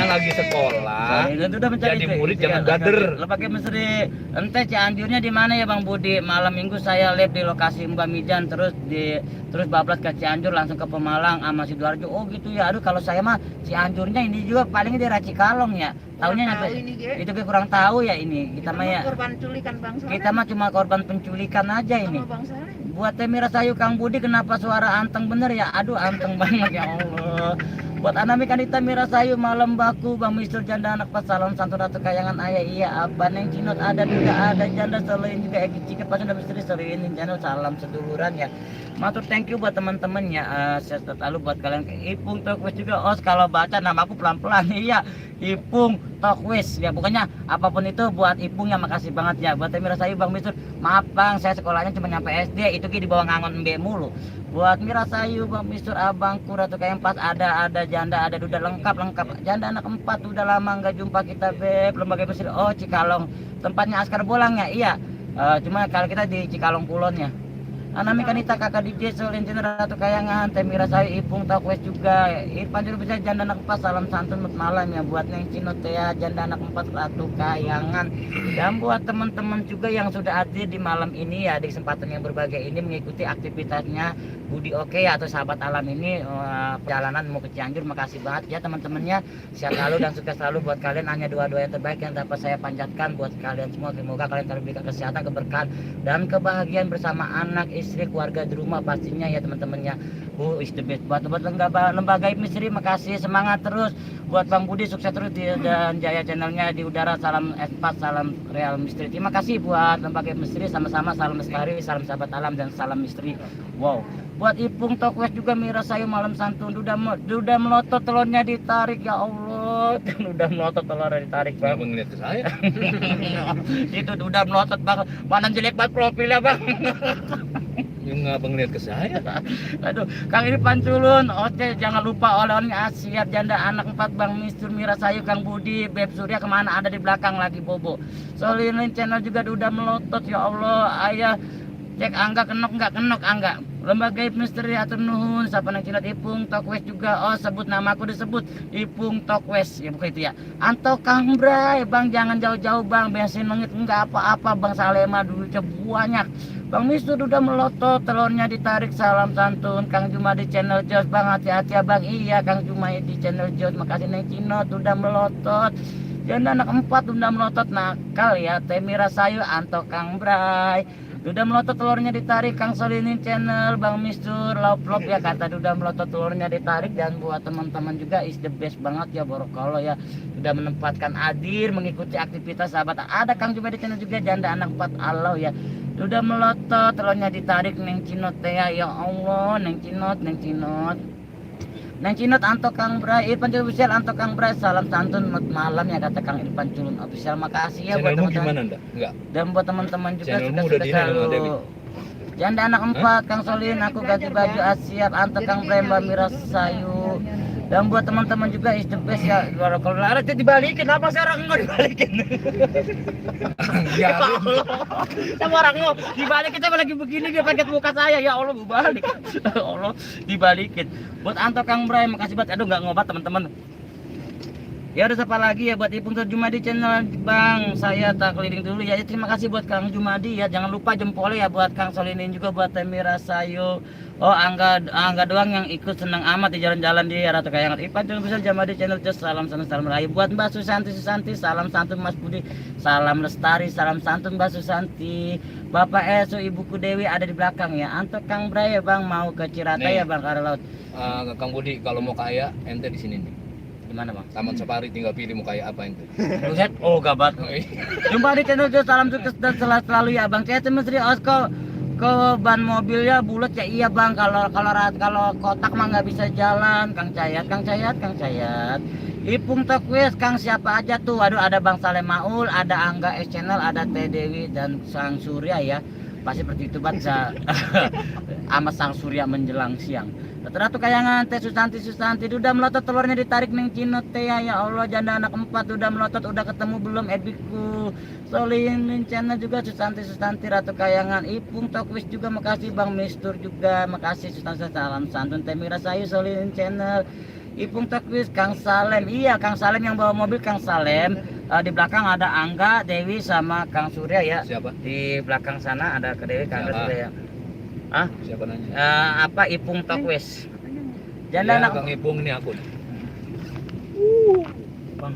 lagi sekolah jadi murid jangan gader
lembaga Mesri ente Cianjurnya di mana ya Bang Budi malam minggu saya live di lokasi Mbak Mijan terus bablas ke Cianjur langsung ke Pemalang sama Sidoarjo oh gitu ya aduh kalau saya mah Cianjurnya ini juga paling di Racikalong ya tahunya nyampe itu gue kurang tahu ya ini kita mah ya
korban culikan Bang Saleh.
kita mah cuma korban penculikan aja ini
Sama Bang Saleh.
buat Temira Sayu Kang Budi kenapa suara anteng bener ya aduh anteng banget ya Allah buat Anami Kanita Mira Sayu malam baku Bang Mistur janda anak pas salon santun Ratu Kayangan ayah iya apa Neng Cinot ada juga ada janda selain juga Eki Cike pas udah misteri selain channel salam seduluran ya matur thank you buat teman-temannya saya selalu buat kalian Ipung Talkwis juga kalau baca nama aku pelan-pelan iya Ipung Talkwis ya pokoknya apapun itu buat Ipung ya makasih banget ya buat Mira Sayu Bang Mistur maaf Bang saya sekolahnya cuma nyampe SD itu di bawah ngangon MB mulu buat Mira Sayu Bang Mistur abangku Ratu Kayangan pas ada janda ada duda lengkap janda anak 4 udah lama nggak jumpa kita beb lembaga Mesri oh Cikalong tempatnya Askar Bolang ya iya cuma kalau kita di Cikalong Kulon ya Anami Kanita kakak DJ Solin Ratu Kayangan Temira Sayu Ipung Talkwes juga Irfan juga bisa janda anak 4 salam santun malam ya buat Neng Cinot ya janda anak 4 Ratu Kayangan dan buat teman-teman juga yang sudah hadir di malam ini ya di kesempatan yang berbahagia ini mengikuti aktivitasnya Budi Oke atau sahabat alam ini perjalanan mau ke Cianjur makasih banget ya teman-temannya sehat selalu dan sukses selalu buat kalian hanya doa-doa yang terbaik yang dapat saya panjatkan buat kalian semua semoga kalian terlebih kesehatan keberkahan dan kebahagiaan bersama anak istri keluarga di rumah pastinya ya teman-temannya is the best buat lembaga Mesri makasih semangat terus buat Bang Budi sukses terus dan jaya channelnya di udara salam S4 salam Real Misteri terima kasih buat lembaga Mesri sama-sama salam lestari salam sahabat alam dan salam misteri wow buat Ipung Talkwes juga Mira Sayu malam santun udah melotot telurnya ditarik ya Allah melotot, udah melotot telurnya ditarik
Kenapa
bang.
ngeliat ke saya?
Itu udah melotot bang, mana jelek banget profilnya bang.
Yang ngapa ngeliat ke saya?
Aduh, Kang Irfan Culun, Oce jangan lupa oleh-olehnya siap janda anak 4 Bang Mistur Mira Sayu, Kang Budi, Beb Surya kemana ada di belakang lagi bobo. Solinin channel juga udah melotot ya Allah, ayah cek angga kenok nggak kenok angga. Lembaga misteri atur nuhun, siapa nang cilat Ipung Tokwes juga, oh sebut namaku disebut Ipung Tokwes, ya bukan itu ya. Anto Kang Bray, bang jangan jauh-jauh bang, bensin lengit enggak apa-apa bang Salema duitnya banyak. Bang Mistur udah melotot, telurnya ditarik, salam santun. Kang Juma di channel Jos, bang hati-hati ya bang. Iya Kang Juma di channel Jos, makasih Neng Cinot udah melotot. Janda anak 4 udah melotot, nakal ya. Temira Sayu, Anto Kang Bray. Udah melotot telurnya ditarik, Kang Solinin channel, Bang Mistur, lop ya kata udah melotot telurnya ditarik. Dan buat teman-teman juga is the best banget ya Borokolo ya. Udah menempatkan hadir mengikuti aktivitas sahabat. Ada Kang Juma di channel juga, janda anak 4 alau ya. Udah melotot telurnya ditarik Neng Cinot ya, ya Allah Neng Cinot Neng Cinot Anto Kang Bray Irfan Culun official Anto Kang Bray, salam santun malam ya kata Kang Irfan Culun official. Makasih ya buat
Channelmu
teman-teman
gimana ndak? Enggak.
dan buat teman-teman juga
Channelmu
sudah
udah di-hand sama
selalu
Dewi?
janda anak 4 Kang Solin, aku ganti baju siap Anto Kang Bray, Mbak Mira Sayu. Dan buat teman-teman juga is the best ya. Luar kalau ada dibalikin apa sekarang enggak dibalikin.
Ya,
Sama orang lo dibalikin sama lagi begini dia pakai muka saya ya Allah balik. Ya Allah dibalikin. Buat Anto Kang Bray makasih banget. Aduh nggak ngobat teman-teman. Ya udah siapa lagi ya buat Ipung Jumadi channel Bang. Saya tak keliling dulu ya. Terima kasih buat Kang Jumadi ya. Jangan lupa jempolnya ya buat Kang Solinin juga, buat Temira Sayu. Oh Angga doang yang ikut, senang amat di jalan-jalan di Ratu Kayangan. Ipan Jumadi bisa Jumadi channel just salam rayu. Buat Mbak Susanti salam santun. Mas Budi salam lestari, salam santun Mbak Susanti. Bapak Esu Ibuku Dewi ada di belakang ya. Anto Kang Bray ya Bang, mau ke Cirata ya Bang Karang Laut.
Kang Budi kalau mau kaya ente di sini nih.
Gimana Bang?
Taman Safari, tinggal pilih mau kayak apa ente.
Buset, oh gabat. Jumpa di channel Jos, salam sukses dan selalu ya Bang. Saya Mestri Osko ke ban mobilnya bulat ya iya Bang. Kalau kotak mah nggak bisa jalan. Kang Cayat. Ipung Tokwes, Kang siapa aja tuh? Waduh ada Bang Saleh Maul, ada Angga S Channel, ada Teh Dewi dan Sang Surya ya. Pasti seperti itu baca sama Sang Surya menjelang siang. Ratu Kayangan, Teh Susanti udah melotot telurnya ditarik Neng Cinot teh ya Allah, janda anak 4 udah melotot, udah ketemu belum Ebiku Solinin channel juga Susanti Ratu Kayangan. Ipung Tokwis juga makasih, Bang Mistur juga makasih, Susanti salam santun. Temira Sayu Solinin channel. Ipung Tokwis, Kang Salem, iya Kang Salem yang bawa mobil Kang Salem. Di belakang ada Angga, Dewi sama Kang Surya ya.
Siapa?
Di belakang sana ada ke Dewi, Kang Surya ya. Ah?
Siapa nanya?
Apa Ipung Tokwes?
Ya,
Janda anak
Kang Ipung ini aku nih.
Bang.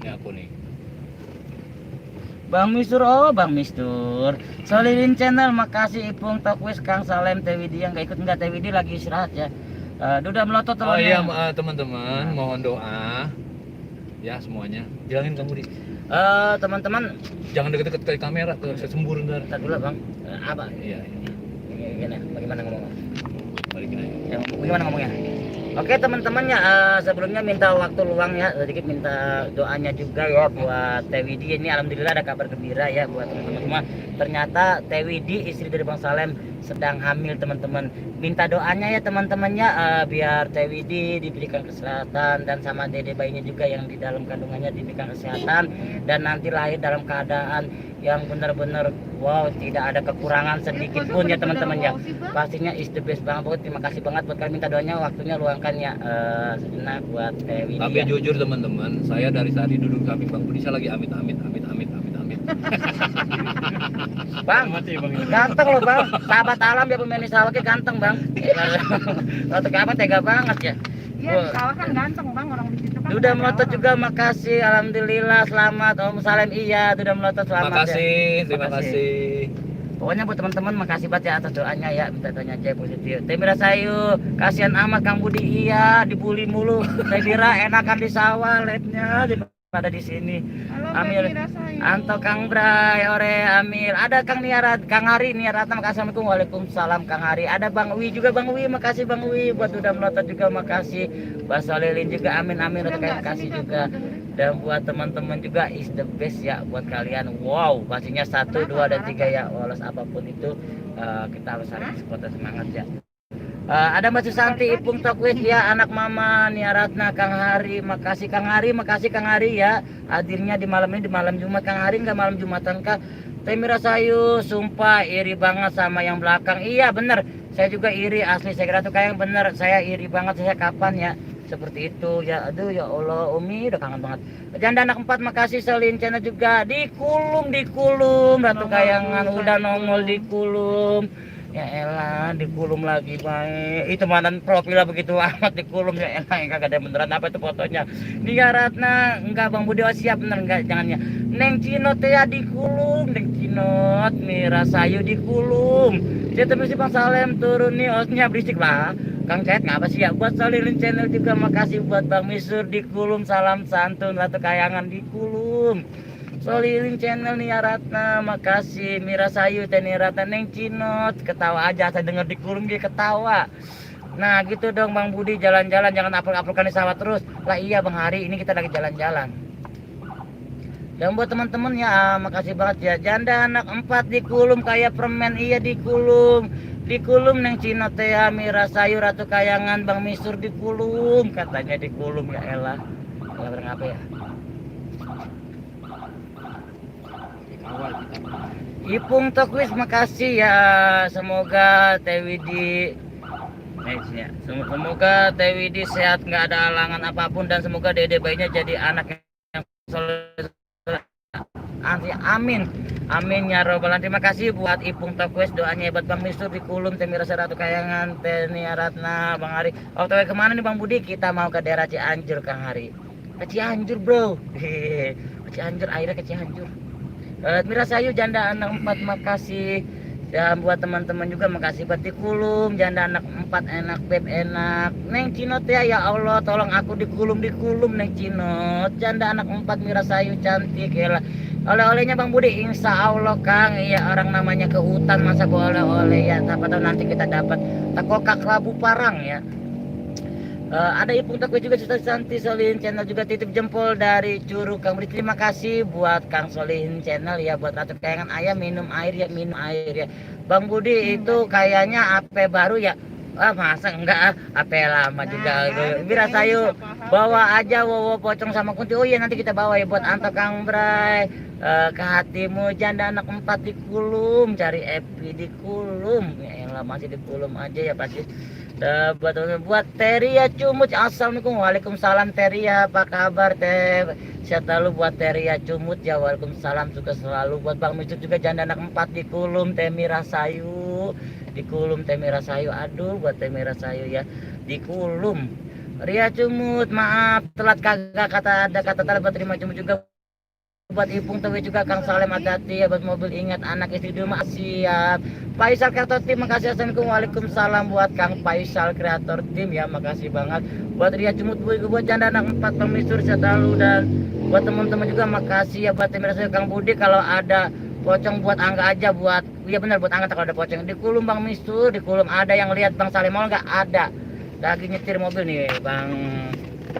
Ini aku nih.
Bang Mistur. Solidin channel, makasih Ipung Tokwes, Kang Salem, Tewidi yang nggak ikut enggak, Tewidi lagi istirahat ya. Udah melotot
Oh iya
telurnya.
teman-teman, mohon doa ya semuanya. Bilangin Kang Budi.
Teman-teman,
Jangan deket-deket ke kamera, ke sembur ntar.
bentar dulu Bang. Apa?
Iya.
Gini, bagaimana ngomongnya?
Balikin aja.
Bagaimana ngomongnya? Oke teman-teman ya, sebelumnya minta waktu luang ya, sedikit minta doanya juga ya buat Teh Widi. Ini alhamdulillah ada kabar gembira ya buat teman-teman semua. Ternyata Teh Widi istri dari Bang Salem sedang hamil teman-teman. Minta doanya ya teman-temannya, biar Teh Widi diberikan kesehatan dan sama dede bayinya juga yang di dalam kandungannya diberikan kesehatan dan nanti lahir dalam keadaan yang benar-benar wow, tidak ada kekurangan sedikit pun ya teman-teman ya. Pastinya is the best banget. Terima kasih banget buat kalian, minta doanya, waktunya luangkan ya sejenak buat Teh Widi.
Tapi
Ya.
jujur teman-teman, saya dari tadi duduk kami Bang Budi, saya lagi amit.
Bang, ganteng loh Bang, sahabat alam ya pemain sawah ganteng Bang. Waktu apa tega banget ya.
Iya, di sawah kan ganteng Bang, orang di situ kan.
Udah
ada
melotot
orang.
juga, makasih, alhamdulillah, selamat Om Salem, iya, udah melotot selamat.
Terima kasih.
Pokoknya buat teman-teman makasih banget ya atas doanya ya, minta doanya aja positif. Temira Sayu, kasihan amat Kang Budi, iya dibully mulu. Temira enakan di sawah, liatnya pada di sini.
Halo,
Amil,
Mbak Mira Sayu.
Anto Kang Bray, Ore Amil, ada Kang Niarat, Kang Hari Niarat, makasih. Assalamualaikum, waalaikumsalam Kang Hari. Ada Bang Wi juga, Bang Wi, makasih Bang Wi buat udah melotot juga, makasih. Bang Solilin juga, amin amin,
Udah
terima
nggak
kasih
sini,
juga. Dan buat teman-teman juga is the best ya buat kalian. Wow, pastinya 1, 2 dan 3 ya, walau apapun itu kita harus saling support dan semangat ya. Ada Mbak Susanti, Ipung Tokwis ya, anak mama Nia Ratna, Kang Hari, makasih Kang Hari, makasih Kang Hari ya, hadirnya di malam ini, di malam Jumat. Kang Hari nggak malam Jumatan Kak. Temira Sayu, sumpah iri banget sama yang belakang. Iya bener, saya juga iri asli, saya kira tuh kayak yang bener, saya iri banget, saya kapan ya seperti itu ya. Aduh ya Allah, Umi udah kangen banget. Janda anak 4, makasih. Selin channel juga dikulum Ratu Kayangan udah nongol dikulum. Ya elah, dikulum lagi baik. Itu mantan profilnya begitu amat dikulum ya elah, enggak ada beneran apa itu fotonya. Nia Ratna, enggak Bang Budi, oh siap bener enggak jangan ya. Neng Cinot ya dikulum, Neng Cinot, Mira Sayu dikulum. Saya terus Bang Salem turun nih, osnya berisik lah. Kang Cahit ngapa sih ya? Buat Solilin channel juga makasih, buat Bang Misur dikulum, salam santun Ratu Kayangan dikulum. Solilin channel Nia Ratna, makasih. Mira Sayu, Nia Ratna, Neng Cinot, ketawa aja saya denger dikulum dia ketawa. Nah gitu dong Bang Budi, jalan-jalan jangan upload-uploadkan di sawah terus. Lah iya Bang Hari, ini kita lagi jalan-jalan. Dan buat teman-teman ya, makasih banget ya. Janda anak 4 dikulum kayak permen, iya dikulum. Dikulum Neng Cinot ya, Mira Sayu, Ratu Kayangan, Bang Misur dikulum, katanya dikulum ya elah. Kalau apa ya? Ipung Tokwis makasih ya, semoga Tewidi semoga Tewidi sehat, nggak ada halangan apapun, dan semoga dede bayinya jadi anak yang soleh. Amin amin ya robbal alamin. Terima kasih buat Ipung Tokwis, doanya hebat. Bang Mistur dikulum, Temira Ratu Kayangan, Nia Ratna, Bang Hari. OTW kemana nih Bang Budi? Kita mau ke daerah Cianjur Kang Hari. Ke Cianjur bro, ke Cianjur, akhirnya ke Cianjur. Mira Sayu, janda anak 4, makasih. Dan buat teman-teman juga makasih buat dikulum, janda anak 4 enak, beb enak. Neng Cinot ya, ya Allah tolong aku dikulum Neng Cinot. Janda anak 4 Mira Sayu cantik ya. Oleh-olehnya Bang Budi, insya Allah Kang, iya orang namanya ke hutan masa boleh-oleh ya. Siapa tahu nanti kita dapat takokak labu parang ya. Ada Ipung Takwe juga, Sister Santi, Solihin channel juga titip jempol dari Curug Kang Budi. Terima kasih buat Kang Solihin channel ya, buat Ratu Kayangan. Ayah minum air ya. Bang Budi itu kayaknya AP baru ya. Masa enggak, AP lama juga. Mira Sayu bawa aja Wowo pocong sama kunti. Oh iya nanti kita bawa ya buat Anto Kang Bray. Ke hatimu, janda anak 4 dikulum, cari Epi dikulum. Ya elah, masih dikulum aja ya pasti. Buat Teria Cumut, assalamualaikum. Waalaikumsalam Teria, apa kabar Teh? Sehat selalu buat Teria Cumut ya, waalaikumsalam juga selalu. Buat Bang Misut juga, janda anak 4 dikulum, Temira Sayu dikulum, Temira Sayu. Aduh buat Temira Sayu ya dikulum. Ria Cumut, maaf telat kagak ada kata telat, buat terima Cumut juga. Buat Ipung Tewe juga, Kang Salem hati-hati ya, buat mobil ingat anak istri di rumah siap. Faisal Kreator Tim, makasih. Assalamualaikum. Waalaikumsalam buat Kang Faisal Kreator Tim ya, makasih banget. Buat Ria Cumut, buat janda anak 4 pemisur selalu. Dan buat teman-teman juga makasih ya, buat tim saya Kang Budi, kalau ada pocong buat Angga aja, buat iya benar buat Angga kalau ada pocong. Dikulum Bang Mistur, dikulum. Ada yang lihat Bang Salem mau nggak? Ada. Lagi nyetir mobil nih Bang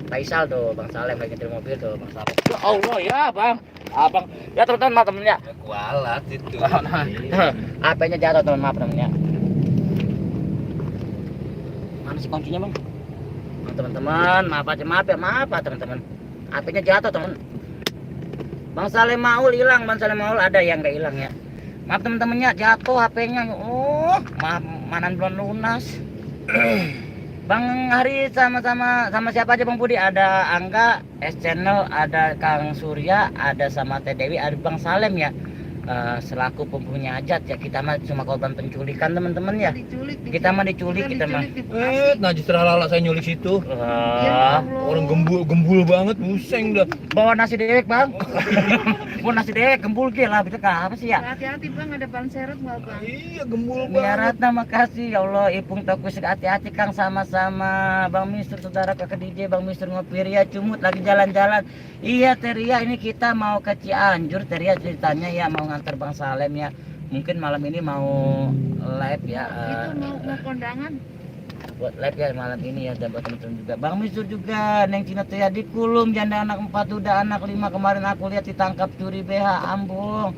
Faisal tuh, Bang Salem lagi nyetir mobil tuh Bang Salem. Ya Allah ya Bang. Abang ya teman-teman, maaf temennya.
Kualat itu.
HP-nya jatuh teman, maaf temennya. Mana sih kuncinya Bang? Teman-teman, maaf ya teman-teman. HP-nya jatuh teman. Bang Saleh Maul hilang, Bang Saleh Maul ada yang nggak hilang ya. Maaf teman-temannya, jatuh HP-nya. Oh, maaf, mana belum lunas. Bang Hari sama siapa aja Bang Budi? Ada Angga, S Channel, ada Kang Surya, ada sama Teh Dewi, ada Bang Salem ya. Selaku pempunyai hajat ya, kita mah cuma korban penculikan teman-teman ya. Kita mah diculik kita mah.
Nah justru lala saya nyulik situ. Orang gembul banget, buseng dah.
Bawa nasi dewek Bang. Mau nasi deh gembul ge lah bisa apa sih ya?
Hati-hati bang, ada ban serep nggak bang?
Iya gembul
Ya
banget.
Ratna makasih ya Allah Ipung Tokus hati-hati Kang sama-sama Bang Mister saudara kakak DJ Bang Mister ngopi Ria Cumut lagi jalan-jalan. Iya Teria ini kita mau ke Cianjur Teria ceritanya ya mau nganter Bang Salem ya. Mungkin malam ini mau live ya.
Itu mau kondangan.
Buat live ya malam ini ya dan buat teman-teman juga. Bang Mister juga Neng Cina Tia di Kulum janda anak 4 udah anak 5 kemarin aku lihat ditangkap curi BH Ambung.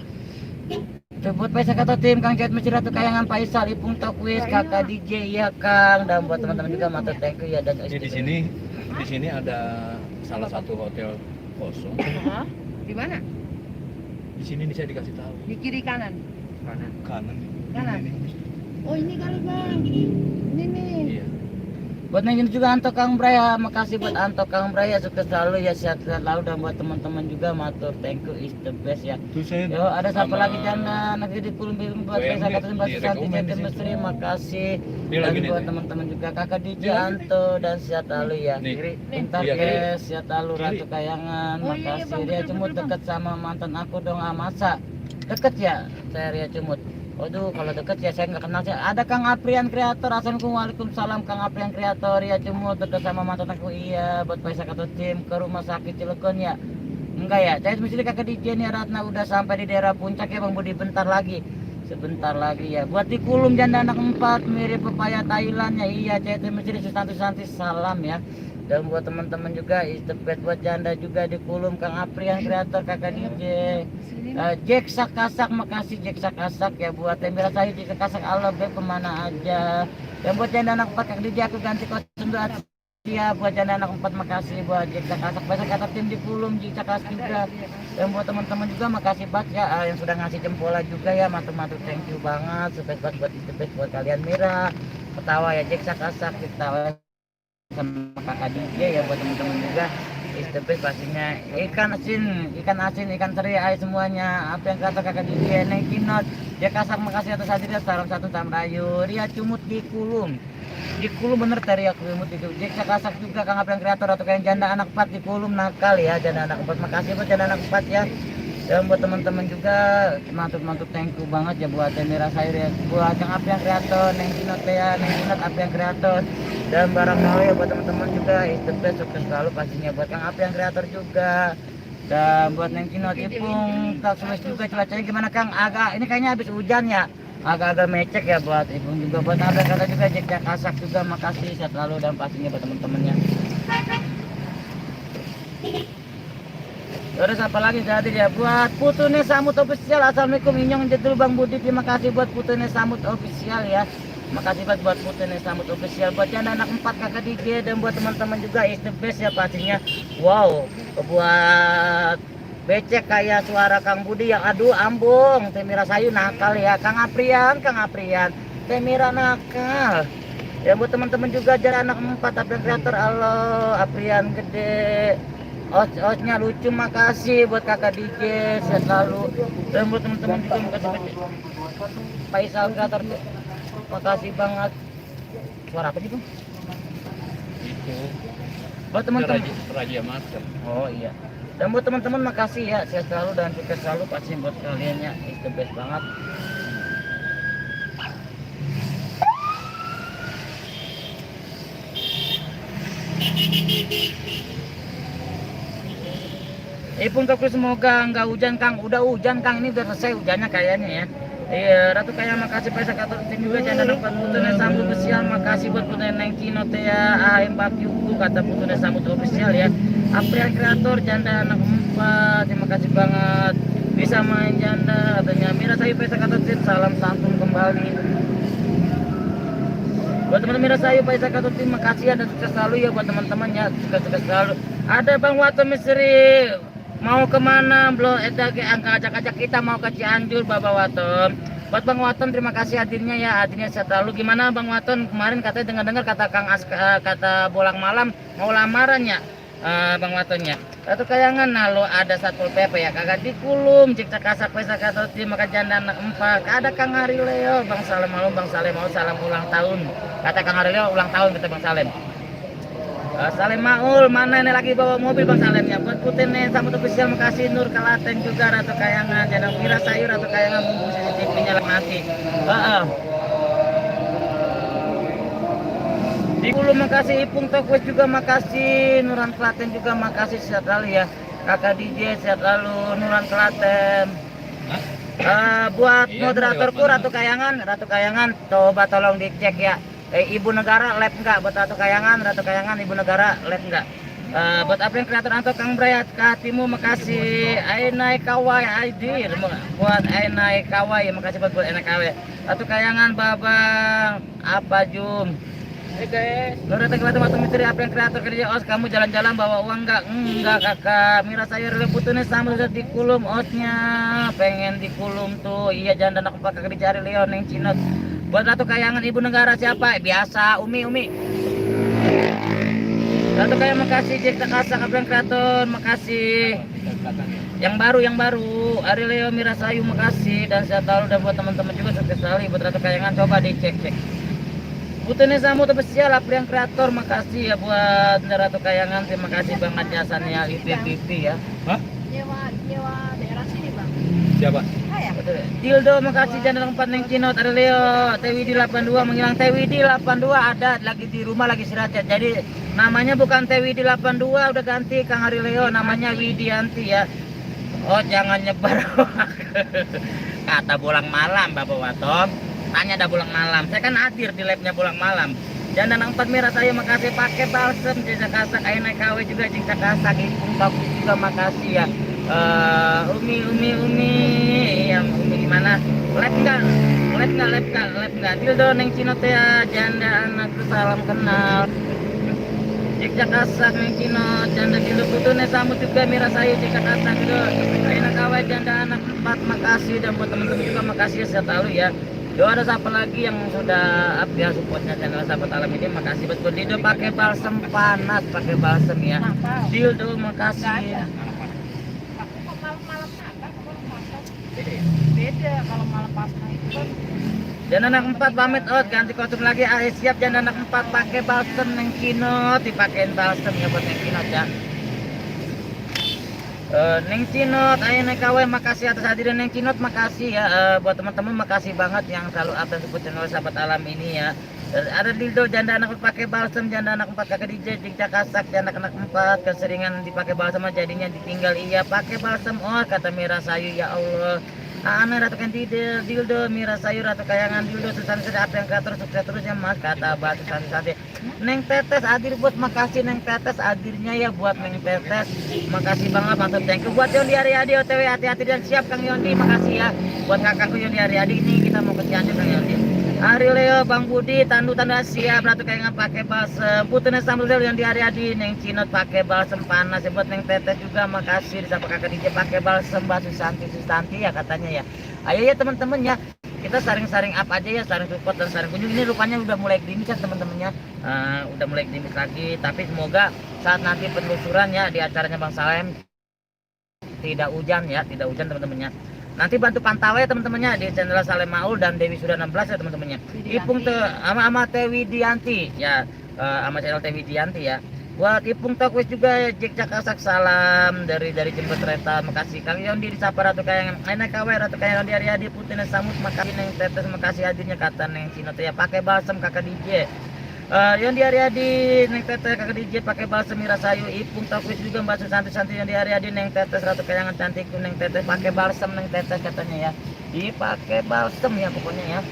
Buat Faisal kata tim Kang Jat Mesir Ratu Kayangan Faisal Ipung Tokwis kakak DJ ya Kang dan buat teman-teman juga matur thank you ya dan
Jadi di sini ada salah satu hotel kosong.
Hah? Di mana?
Di sini nih saya dikasih tahu.
Di kiri kanan.
Kanan.
Kanan.
Ini.
Oh ini kali bang. Ini nih.
Iya.
buat Neng juga Anto Kang Braya makasih buat Anto Kang Braya sukses selalu ya sehat selalu dan buat teman-teman juga matur thank you is the best ya.
Tuh saya
Yo ada siapa
sama
lagi janda nanti di Kulum buat
WMD,
Faisal kata Mbak Sati
direkomend di
Jati
situ.
Mesri makasih
Dia
dan
lagi nih,
buat
Teh.
teman-teman juga kakak DJ
Dia lagi
Anto dan sehat selalu ya.
Nih.
Pintar
Iya, Kiri.
guys, sehat selalu
Kiri.
Ratu Kayangan,
Oh, iya, iya,
makasih.
Bang,
Ria
betul,
Cumut
betul, Bang.
deket sama mantan aku dong, masa deket ya saya Ria Cumut. Waduh kalau deket ya saya nggak kenal sih. Ada Kang Aprian Kreator, assalamualaikum waalaikumsalam Kang Aprian Kreator, Ria Cumut deket sama mantan aku iya. Buat Faisal atau tim ke rumah sakit Cilegon ya. Enggak ya, saya mesti kakak DJ nih Ratna udah sampai di daerah puncak ya Bang Budi bentar lagi. Sebentar lagi ya. Buat di Kulum janda anak 4 mirip pepaya Thailand ya. Iya, saya mesti Susanti salam ya. Dan buat teman-teman juga istirahat buat janda juga di Kulum Kang Aprian Kreator kakak DJ.
Sini.
Jack Sakasak makasih Jack Sakasak ya buat Tembela saya Jack Sakasak Allah baik kemana aja. Dan buat janda anak 4 kakak DJ aku ganti kostum dulu ya buat janda anak 4 makasih buat Jack Sakasak banyak kata tim di Kulum Jack Sakasak juga. Dan buat teman-teman juga makasih banget ya yang sudah ngasih jempol juga ya matur-matur thank you banget sukses banget buat istirahat buat kalian Mira ketawa ya Jack Sakasak ketawa sama kakak DJ ya buat teman-teman juga istirahat pastinya ikan asin ikan teri air semuanya apa yang kata kakak DJ Neng Kinot dia kasak makasih atas hadirnya salam satu Tamrayu Ria Cumut di Kulum bener tadi aku Cumut itu Jack kasak juga Kang Aprian Kreator atau kayak janda anak 4 di Kulum nakal ya janda anak 4 makasih buat janda anak 4 ya. Dan buat teman-teman juga mantap thank you banget ya buat Mira Sayur ya buat Kang Aprian Kreator Neng Kinot ya Neng Kinot Aprian Kreator dan barang ya buat teman-teman juga istirahat sukses selalu pastinya buat Kang Aprian Kreator juga dan buat Neng Kinot Ipung tak sukses juga cuacanya gimana Kang agak ini kayaknya habis hujan ya agak-agak mecek ya buat Ipung juga buat Aprian Kreator juga Jack Kasak juga makasih sehat selalu dan pastinya buat teman-temannya. Terus apa lagi jadi ya buat Putune Samut Official assalamualaikum Inyong Jedul Bang Budi terima kasih buat Putune Samut Official ya makasih banget buat Putune Samut Official buat janda anak 4 kakak DJ dan buat teman-teman juga is the best ya pastinya wow buat becek kayak suara Kang Budi yang aduh ambung Temira Sayu nakal ya Kang Aprian Temira nakal ya buat teman-teman juga janda anak 4 Aprian Kreator Allah Aprian gede Osnya lucu makasih buat kakak DJ sehat selalu dan buat teman-teman juga makasih banyak Faisal Kreator makasih banget suara apa sih Bang?
Itu.
Buat teman-teman
Raja Master.
oh iya dan buat teman-teman makasih ya sehat selalu dan sukses selalu pasti buat kalian ya it's the best banget. Ipung Toku semoga nggak hujan Kang udah hujan Kang ini udah selesai hujannya kayaknya ya. Iya Ratu Kaya makasih Faisal Kator tim juga jangan lupa Putune Samut Official makasih buat Putune Neng Cino Tea AM Bakyuku kata Putune Samut Official ya. Aprian Kreator janda anak 4 terima kasih banget bisa main janda katanya Mira Sayu Faisal Kator tim salam santun kembali. Buat teman-teman Mira Sayu Faisal Kator tim makasih ya dan sukses selalu ya buat teman-teman ya sukses selalu. Ada Bang Wato Misteri mau kemana belum angka ajak-ajak kita mau ke Cianjur Bapak Waton buat Bang Waton terima kasih hadirnya ya hadirnya sehat selalu gimana Bang Waton kemarin katanya dengar kata Kang kata bolang malam mau lamaran ya Bang Watonnya Ratu Kayangan nah lo ada Satpol PP ya kagak di Kulum Cipta Kasak Pesa Kata terima kasih janda anak 4 ada Kang Hari Leo Bang Salem mau salam ulang tahun kata Kang Hari Leo ulang tahun kata Bang Salem Salem Maul, mana ini lagi bawa mobil Bang Salemnya. Buat Putin nih, sama spesial makasih Nur Kalaten juga Ratu Kayangan, Jana Mira Sayur Ratu Kayangan mumpung CCTV-nya mati. Di Hulu makasih, Ipung Tokwes juga makasih, Nuran Kelaten juga makasih sehat lalu ya. Kakak DJ sehat lalu, Nuran Kelaten. Buat
Iya,
moderatorku
lewat
Ratu Kayangan, coba tolong dicek ya. Ibu Negara live enggak buat Ratu Kayangan, Ibu Negara live enggak? Buat apa yang kreator Anto Kang Brayat Katimu makasih. Ainai Kawai Aidir buat Ainai Kawai, makasih buat Ainai Kawai. Ratu Kayangan Babang apa Jum?
guys.
Nur Tegelatu Matu Misteri apa yang kreator kerja os kamu jalan-jalan bawa uang enggak kakak. Mira sayur rebutune sama udah dikulum osnya, pengen dikulum tuh. Iya jangan anak pakai dicari Leon yang Cinot. Buat Ratu Kayangan Ibu Negara siapa? Biasa Umi. Ratu Kayangan makasih, Jack Takasa Kaplan Kreator makasih. Yang baru Ari Leo Mira Sayu makasih dan sehat selalu dan buat teman-teman juga sukses sekali buat Ratu Kayangan coba dicek. Butuhnya Samu spesial Aprian Kreator makasih ya buat Ratu Kayangan, terima kasih banget jasanya IPPP ya.
Hah?
Nyewa daerah sini bang.
Siapa?
Saya.
Dildo makasih channel 4 Neng Cinot ada Leo TWD 82 menghilang TWD 82 ada lagi di rumah lagi istirahat ya. Jadi namanya bukan TWD 82 udah ganti Kang Ari Leo namanya Widianti ya. Oh jangan nyebar kata bolang malam Bapak Watom tanya ada bolang malam saya kan hadir di labnya bolang malam. Dan empat merah saya makasih pakai balsem jejak kasak Ainai KW juga jejak kasak Ipung Tokus juga makasih ya. Umi yang Umi gimana? Live enggak Dildo Neng Cinot ya janda anakku salam kenal. Jejak kasak Neng Cinot janda Dildo Putune Samu juga Mira Sayu jejak kasak itu Ainai KW janda anak 4 makasih dan buat teman-teman juga makasih ya saya tahu ya. Yo ada siapa lagi yang sudah up ya supportnya channel Sahabat Alam ini makasih betul. Dildo pakai balsem panas pakai balsem ya. Dildo makasih.
Malam-malam apa? Beda kalau malam pasca itu kan.
Dan anak 4 pamit ganti kostum lagi siap dan anak 4 pakai balsem Neng Cinot dipakein balsem ya buat Neng Cinot ya. Neng Cinot, Neng KW makasih atas hadiran Neng Cinot makasih ya buat teman-teman makasih banget yang selalu update support channel Sahabat Alam ini ya. Ada Dildo janda anak pakai balsem janda anak 4 kakak DJ jejak kasak janda anak 4 keseringan dipakai balsem jadinya ditinggal iya pakai balsem kata Mira Sayu ya Allah. Ana Ratu Kandida Dildo Mira Sayu Ratu Kayangan Dildo Susan apa yang kreator sukses terus ya Mas kata Mbak Susan Neng Tetes hadir buat makasih Neng Tetes hadirnya ya buat Neng Tetes makasih banget mantap thank you buat Yondi Ariadi OTW hati-hati dan siap Kang Yondi makasih ya buat kakakku Yondi Ariadi ini kita mau ke Cianjur Kang Yondi. Ari Leo Bang Budi tandu siap Ratu Kayangan pakai balsem Putune Sambal Yondi Ariadi Neng Cinot pakai balsem panas ya buat Neng Tetes juga makasih disapa kakak DJ pakai balsem Mbak Susanti ya katanya ya. Ayo ya teman-teman ya kita saring-saring up aja ya saring support dan saring kunjung ini rupanya udah mulai gerimis ya teman-temannya udah mulai gerimis lagi tapi semoga saat nanti penelusuran ya di acaranya Bang Salem tidak hujan teman-temannya nanti bantu pantau ya teman-temannya di channel Salem Maul dan Dewi sudah 16 ya teman-temannya Ipung sama Tewi Dianti ya sama channel Tewi Dianti ya. Buat Ipung Tokwis juga jejak kasak salam dari Jember Kereta makasih Kang Yondi disapa Ratu Kayangan Ainai KW Ratu Kayangan di Ariadi Putina Samus makasih Neng Tetes makasih hadirnya kata Neng Cinot ya pakai balsem kakak DJ Yondi Ariadi Neng Tetes kakak DJ pakai balsem Mira Sayu Ipung Tokwis juga Mbak Susanti Yondi Ariadi Neng Tetes Ratu Kayangan cantik Neng Tetes pakai balsem Neng Tetes katanya ya dipakai balsem ya pokoknya ya.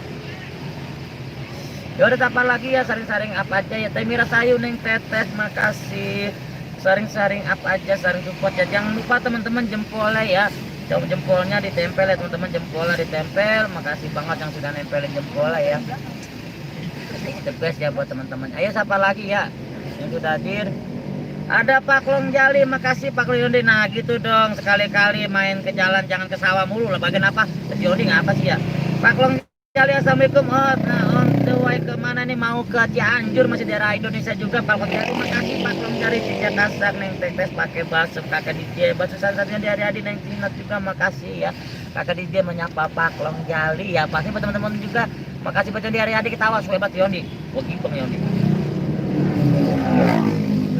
Ya udah apa lagi ya saring-saring apa aja ya Teh Mira Sayu Neng Tetes makasih saring-saring apa aja saring support ya jangan lupa teman-teman jempolnya ya jempolnya ditempel ya teman-teman jempolnya ditempel makasih banget yang sudah nempelin jempolnya ya the best ya buat teman-teman. Ayo siapa lagi ya yang sudah hadir ada Pak Long Jali makasih Pak Long Yondi nah gitu dong sekali-kali main ke jalan jangan ke sawah mulu lah bagian apa Yondi ngapa sih ya Pak Long Jali assalamualaikum on the way kemana nih mau ke Cianjur masih daerah Indonesia juga Pak Long Jali makasih Pak Long Jali jejak kasak Neng Tetes pakai balsem kakak DJ Basu satu-satunya di hari-hari Neng Cinot juga makasih ya kakak DJ menyapa Pak Long Jali ya pasti buat teman-teman juga makasih buat di hari-hari ketawa suwe banget Yondi gua gibeng Yondi.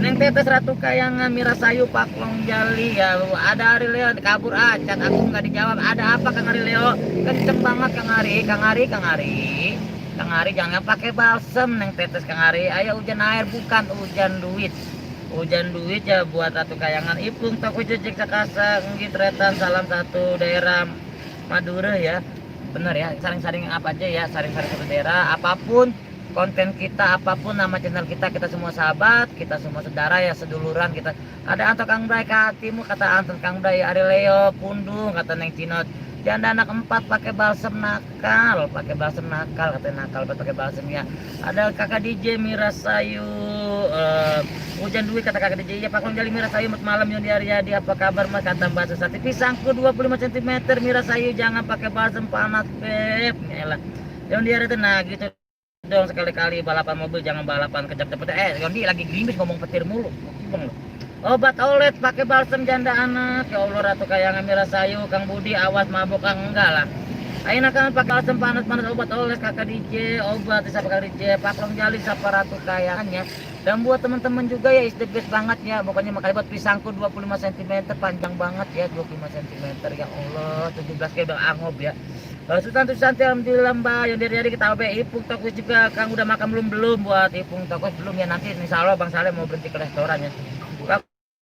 Neng Tetes Ratu Kayangan Mirasayu Paklong Jali ya. Ada Ari Leo kabur chat aku nggak dijawab. Ada apa Kang Ari Leo? Kenceng banget Kang Ari. Kang Ari jangan pakai balsem Neng Tetes Kang Ari. Ayo hujan air bukan hujan duit. Hujan duit ya buat Ratu Kayangan. Ipung toko jejek sakasa ngitretan salam satu daerah Madura ya. Bener ya, saring-saring apa aja ya, saring-saring satu daerah, apapun konten kita, apapun nama channel kita, kita semua sahabat, kita semua saudara ya, seduluran kita. Ada Anto Kang Bray ke hatimu, kata Anton Kang Bray, Ari Leo Pundung, kata Neng Cinot. Janda anak 4 pakai balsem nakal, kata nakal pakai balsem ya. Ada Kakak DJ Mirasayu, hujan duit kata Kakak DJ ya. Paklong Jali Mirasayu malam yang di apa kabar mas, kata Mbak Susati. Pisangku 25 cm Mirasayu jangan pakai balsem panas beb. Yalah. Yang dia itu nah gitu dong, sekali-kali balapan mobil jangan balapan kejap-cepet. Yondi lagi gerimis ngomong petir mulu. Obat olet pakai balsem janda anak. Ya Allah Ratu Kayangan Mirasayu, Kang Budi awas mabuk Kang enggak lah. Aina kan pakai balsem panas-panas obat olet Kakak DJ, obat disapa Kakak DJ, Paklong Jali sapa Ratu Kayangan ya. Dan buat teman-teman juga ya is the best banget ya. Pokoknya makanya buat pisangku 25 cm panjang banget ya, 25 cm ya Allah, 17 kayak Bang Angob ya. Susanti alhamdulillah Mbak yang dari kita OB Ipung Tokus juga. Kang udah makan belum buat Ipung Tokus belum ya, nanti insya Allah Bang Saleh mau berhenti ke restoran ya.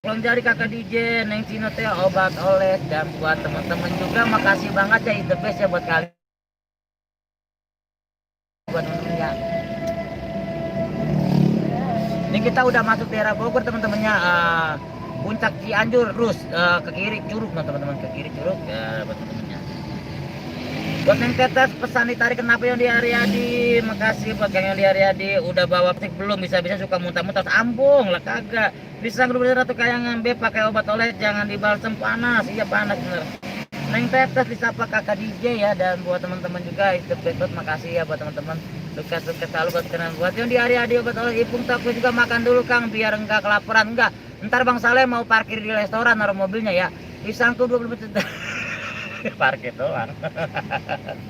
Paklong Jali Kakak DJ, Neng Cino teh obat oles. Dan buat teman-teman juga makasih banget ya, is the best ya buat kalian. Buat temen-temen ya. Ini kita udah masuk daerah Bogor teman-temannya, puncak Cianjur terus ke kiri Curug teman-teman, ke kiri Curug ya buat teman-temannya. Buat Neng Tetes pesan ditarik kenapa yang di Aryadi, makasih buat Kang yang di Aryadi. Udah bawa plastik belum, bisa-bisa suka muntah-muntah ambung lah kagak. Bisa grup Ratu Kayangan B pakai obat oles jangan dibalsem panas, iya panas bener. Neng Tetes disapa Kakak DJ ya. Dan buat teman-teman juga itu makasih ya buat teman-teman. Sukses selalu buat kalian. Buat yang di Aryadi obat oles Ipung Taku juga makan dulu Kang biar enggak kelaparan enggak. Ntar Bang Saleh mau parkir di restoran naruh mobilnya ya. Pisangku 20 menit. Parkir doang.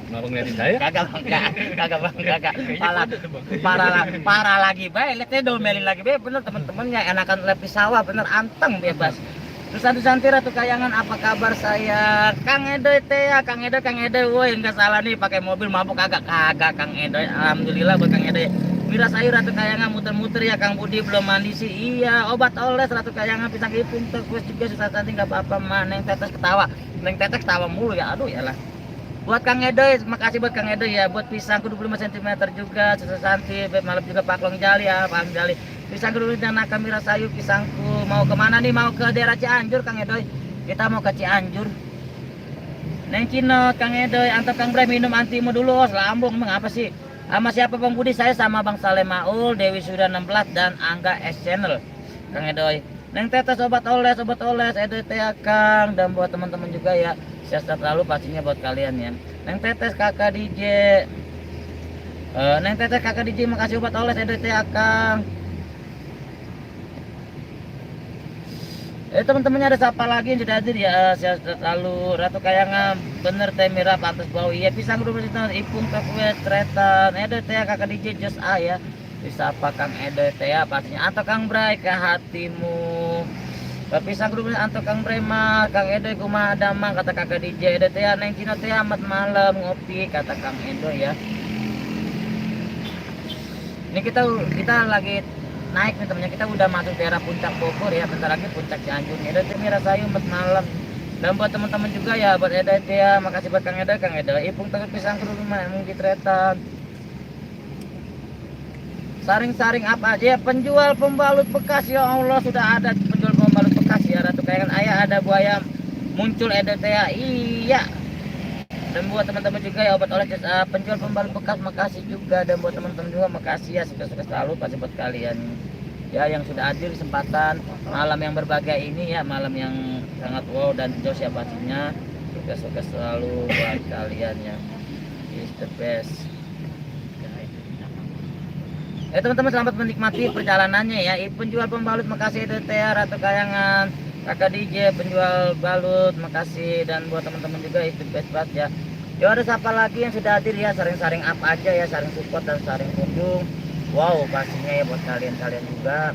Kenapa ngeliatin saya?
Kagak parah lagi bae, lihatnya domelin lagi bae, bener teman-temannya enakan lepis sawah bener anteng bebas. Terus Santi Ratu Kayangan apa kabar saya? Kang Edoy teh ya, Kang Edoy, woi enggak salah nih pakai mobil mabuk kagak Kang Edoy, alhamdulillah buat Kang Edoy. Mirasayu Ratu Kayangan muter-muter ya, Kang Budi belum mandi sih. Iya, obat oles Ratu Kayangan pisang ipung terus juga susah Santi enggak apa-apa mah. Neng Tetes ketawa mulu ya, aduh ya lah. Buat Kang Edoy, makasih buat Kang Edoy ya, buat pisangku 25 cm juga, susah Santi, malam juga Paklong Jali ya, Paklong Jali. Pisangku dulu dan Mirasayu pisangku mau kemana nih? Mau ke daerah Cianjur Kang Edoy. Kita mau ke Cianjur. Neng Cino, Kang Edoy, antar Kang Bray minum antimo dulu, lambung emang apa sih? Sama siapa Bang Budi? Saya sama Bang Saleh Maul, Dewi Sudah 16 dan Angga S Channel. Kang Edoy. Neng Tetes obat oles Edoy teh Kang. Dan buat teman-teman juga ya, sehat selalu pastinya buat kalian ya. Neng Tetes Kakak DJ. Neng Tetes Kakak DJ makasih obat oles Edoy teh Kang. Teman-temannya ada siapa lagi yang sudah hadir ya, sehat selalu. Ratu Kayangan bener teh Mira pantas bau iya pisang dulu Ipung Takwe tretan Edoy teh Kakak DJ Just A ya. Bisa apa Kang Edoy teh ya pastinya. Atau Kang Bray ke hatimu. Pisang dulu atau Kang Bray mah Kang Edoy kumaha damang kata Kakak DJ. Edoy teh Neng Cino teh amat malam ngopi kata Kang Edoy ya. Ini kita lagi naik nih temennya, kita udah masuk daerah puncak Bogor ya, bentar lagi puncak Cianjur. Edoy teh Mirasayu empat malam. Dan buat teman-teman juga ya, buat Edoy teh ya, makasih buat Kang Edoy. Ipung Takut pisang dulu mah emang ditretan. Saring-saring apa aja ya, penjual pembalut bekas ya Allah, sudah ada penjual pembalut bekas ya Ratu Kayangan. Ayah ada buaya muncul Edoy teh ya. Iya. Dan buat teman-teman juga ya obat oles penjual pembalut bekas makasih juga. Dan buat teman-teman juga makasih ya, sukses selalu pasti buat kalian ya yang sudah hadir kesempatan malam yang berbahagia ini ya, malam yang sangat wow dan jos ya pastinya. Sukses selalu buat kalian ya, is the best. Teman-teman selamat menikmati perjalanannya ya. Penjual pembalut makasih Edoy teh Ratu Kayangan. Kakak DJ penjual balut makasih. Dan buat teman-teman juga itu best banget ya. Yo ada siapa lagi yang sudah hadir ya, saring-saring apa aja ya, saring support dan saring kunjung. Wow pastinya ya buat kalian juga.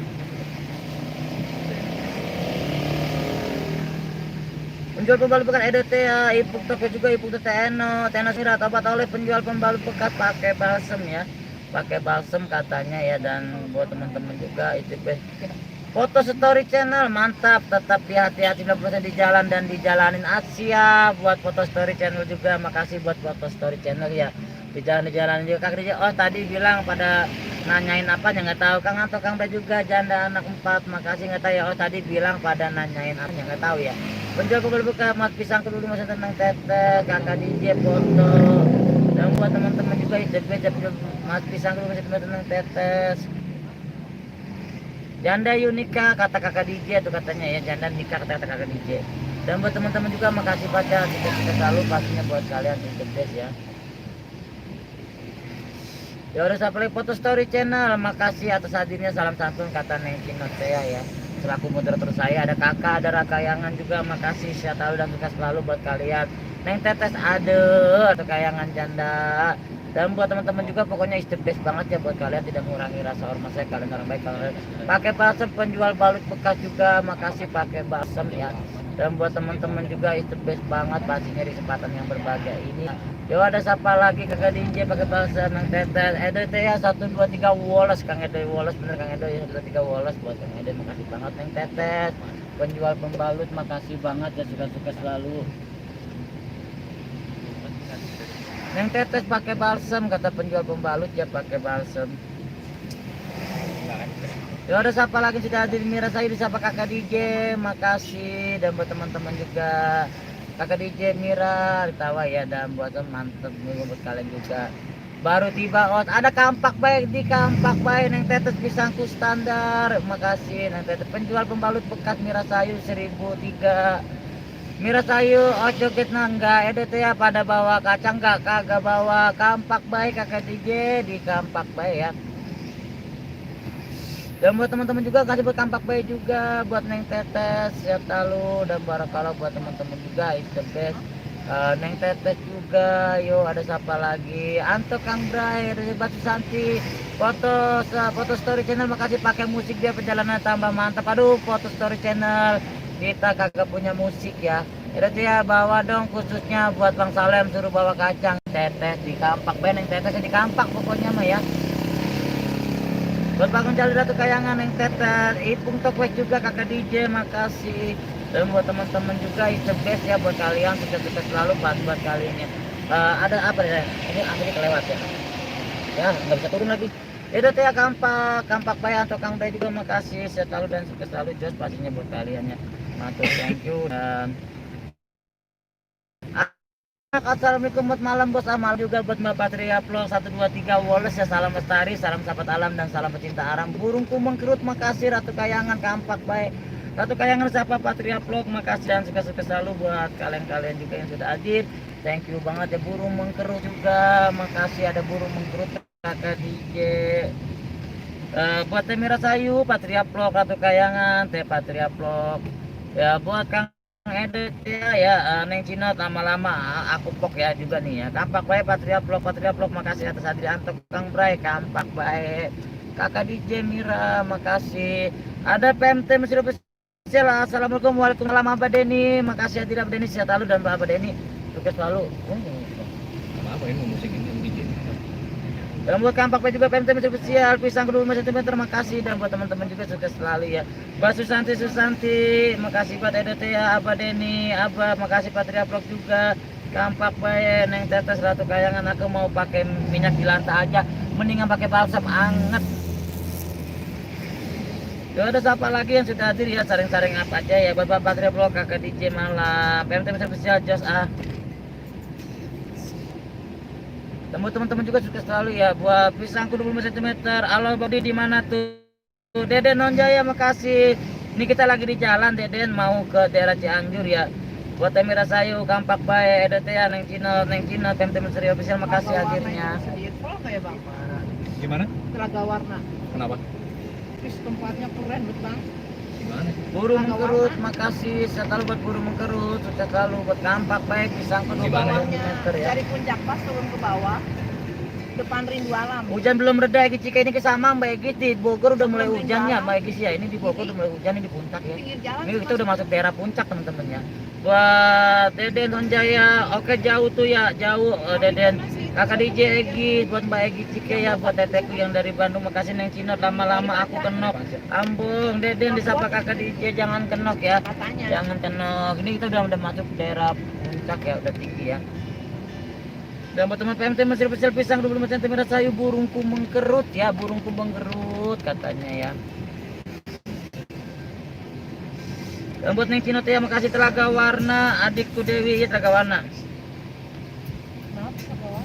Penjual pembalut bekas EDT ya, ipuk toko juga ipuk TNO, tenas mirat obat oleh penjual pembalut bekas pakai balsem ya. Pakai balsem katanya ya, dan buat teman-teman juga itu foto story channel mantap, tetap hati-hati 90% di jalan dan dijalanin Asia. Buat foto story channel juga makasih buat foto story channel ya. Di jalan juga Kak Rija. Oh tadi bilang pada nanyain apa ya nggak tahu Kang atau Kang Bra juga janda anak 4 makasih nggak tahu ya. Oh tadi bilang pada nanyain apa ya nggak tahu ya. Penjual pembeli buka Mas Pisang kedulu masa tentang Tete Kakak DJ foto. Dan buat teman-teman juga itu Mas Pisang kedulu masa tentang Tetes. Janda Yunika kata kakak DJ itu katanya ya, janda nikah kata kakak DJ. Dan buat teman-teman juga makasih baca kita selalu pastinya buat kalian di the best ya. Ya udah sampai foto story channel, makasih atas hadirnya, salam santun kata Neng Kinot saya ya. Selaku moderator saya ada kakak, ada Rakayangan juga, makasih sehat selalu dan sukses selalu buat kalian. Neng Tetes ada atau kayangan janda. Dan buat teman-teman juga pokoknya is the best banget ya buat kalian, tidak mengurangi rasa hormat saya, kalian orang baik. Kalian pakai balsam penjual balut bekas juga makasih pakai balsam ya. Dan buat teman-teman juga is the best banget pastinya di kesempatan yang berbahagia ini. Yo ada siapa lagi kakak DJ pakai balsam Nang Tetes Edo itu ya 1 2 3 Wallace Kang Edo Wallace bener Kang Edo ya 1 2 3 Wallace buat Kang Edo makasih banget Nang Tetes penjual pembalut makasih banget ya, suka-suka selalu. Neng Tetes pakai balsam kata penjual pembalut ya pakai balsam. Ya udah siapa lagi sudah hadir Mira saya disapa kakak DJ makasih, dan buat teman-teman juga kakak DJ Mira ditawa ya, dan buat mantep nih buat kalian juga. Baru tiba ada kampak baik di kampak baik Neng Tetes pisangku standar makasih Neng Tetes penjual pembalut bekas Mira Sayu 1003. Mira Sayu joget nangga edet ya pada bawa kacang kagak bawa kampak baik kakak DJ di kampak baik ya. Dan buat teman-teman juga kasih buat kampak baik juga buat Neng Tetes ya talu, dan barakallah buat teman-teman juga is the best. Neng Tetes juga, yo ada siapa lagi? Anto Kang Bray, Batu Santi, foto story channel makasih pakai musik dia perjalanan tambah mantap. Aduh foto story channel kita kagak punya musik ya. Itu ya bawa dong khususnya buat Bang Salem suruh bawa kacang Tetes di kampak baik Neng Tetes di kampak pokoknya mah ya. Buat bangun jalan Ratu Kayangan Neng Tetes, Ipung Tokwek juga kakak DJ makasih. Dan buat teman-teman juga is the best ya buat kalian, sukses selalu buat kalian ya. Ada apa ya? Ini akhirnya kelewat ya. Ya nggak bisa turun lagi. Itu ya kampak bayar atau Kang Bay juga makasih selalu dan sukses selalu Jos pastinya buat kalian ya. Mantul thank you dan assalamualaikum buat malam bos, amal juga buat Mbak Patria Vlog 123 Wallace ya, salam lestari, salam sahabat alam dan salam pecinta alam. Burung kumeng kerut makasih Ratu Kayangan kampak baik. Ratu Kayangan siapa Patria Vlog makasih dan sukses selalu buat kalian-kalian juga yang sudah hadir. Thank you banget ya. Burung mengkerut juga makasih, ada burung mengkerut kakak DJ. Buat Teh Mira Sayu, Patria Vlog, Ratu Kayangan, Teh Patria Vlog. Ya buat Kang Edet ya, Neng Cina lama-lama aku pok ya juga nih ya. Kampak baik Patria Vlog makasih atas hadir. Antok Kang Bray kampak baik. Kakak DJ Mira makasih. Ada PMT Mesir Official. Assalamualaikum waalaikumsalam Abah Deni. Makasih hadir Abah Deni sehat selalu dan Abah Deni sukses selalu.
Apa ini musik ini DJ?
Dan buat kampak baik juga PMT Mesir Official pisang kedua cm makasih, dan buat teman-teman juga sukses selalu ya. Mbak Susanti makasih buat Edet ya, Abah Deni, Abah makasih Patria Vlog juga. Kampak baik Neng Tetes Ratu Kayangan, aku mau pakai minyak di lantai aja, mendingan pakai balsam anget. Ya udah siapa lagi yang sudah hadir ya, saring-saring apa aja ya buat Bapak Patria Vlog, kakak DJ malam, PMT spesial Jos Temu teman-teman juga sukses selalu ya. Buat pisangku 25 cm. Halo Bodi di mana tuh? Deden Nonjaya makasih. Ini kita lagi di jalan Deden mau ke daerah Cianjur ya. Buat Temira Sayu, kampak baik, Edet ya, Neng Cina, Temtem Seri Official makasih hadirnya.
Kalau kayak Bang.
Gimana?
Telaga warna.
Kenapa?
Terus tempatnya keren banget Bang.
Gimana?
Burung mengkerut makasih, selalu buat burung mengkerut, sukses selalu buat kampak baik, pisangku 25 cm ya.
Dari puncak pas turun ke bawah. Depan Rindu Alam.
Hujan belum reda Egi Cika ini kesama Mbak Egi di Bogor udah mulai hujan ya Mbak Egi ya. Ini di Bogor udah mulai hujan, ini di puncak ya.
Pinggir jalan
Ini kita udah masuk daerah puncak teman-teman ya. buat Deden Honjaya, oke jauh tuh ya, jauh Deden. Kakak DJ Egi, buat Mbak Egi Cike ya, buat teteku yang dari Bandung, makasih Neng Cinot, lama-lama aku kenok. Ambung, Deden disapa Kakak DJ, jangan kenok ya,
Katanya.
jangan kenok. Ini kita udah masuk daerah puncak ya, udah tinggi ya. Dan buat teman PMT Mesir Pesel Pisang 25 cm sayu burungku mengkerut ya, burungku mengkerut katanya ya. Dan buat Neng Cinot ya, makasih Telaga Warna, adikku Dewi ya, Telaga Warna.
Maaf, ke bawah.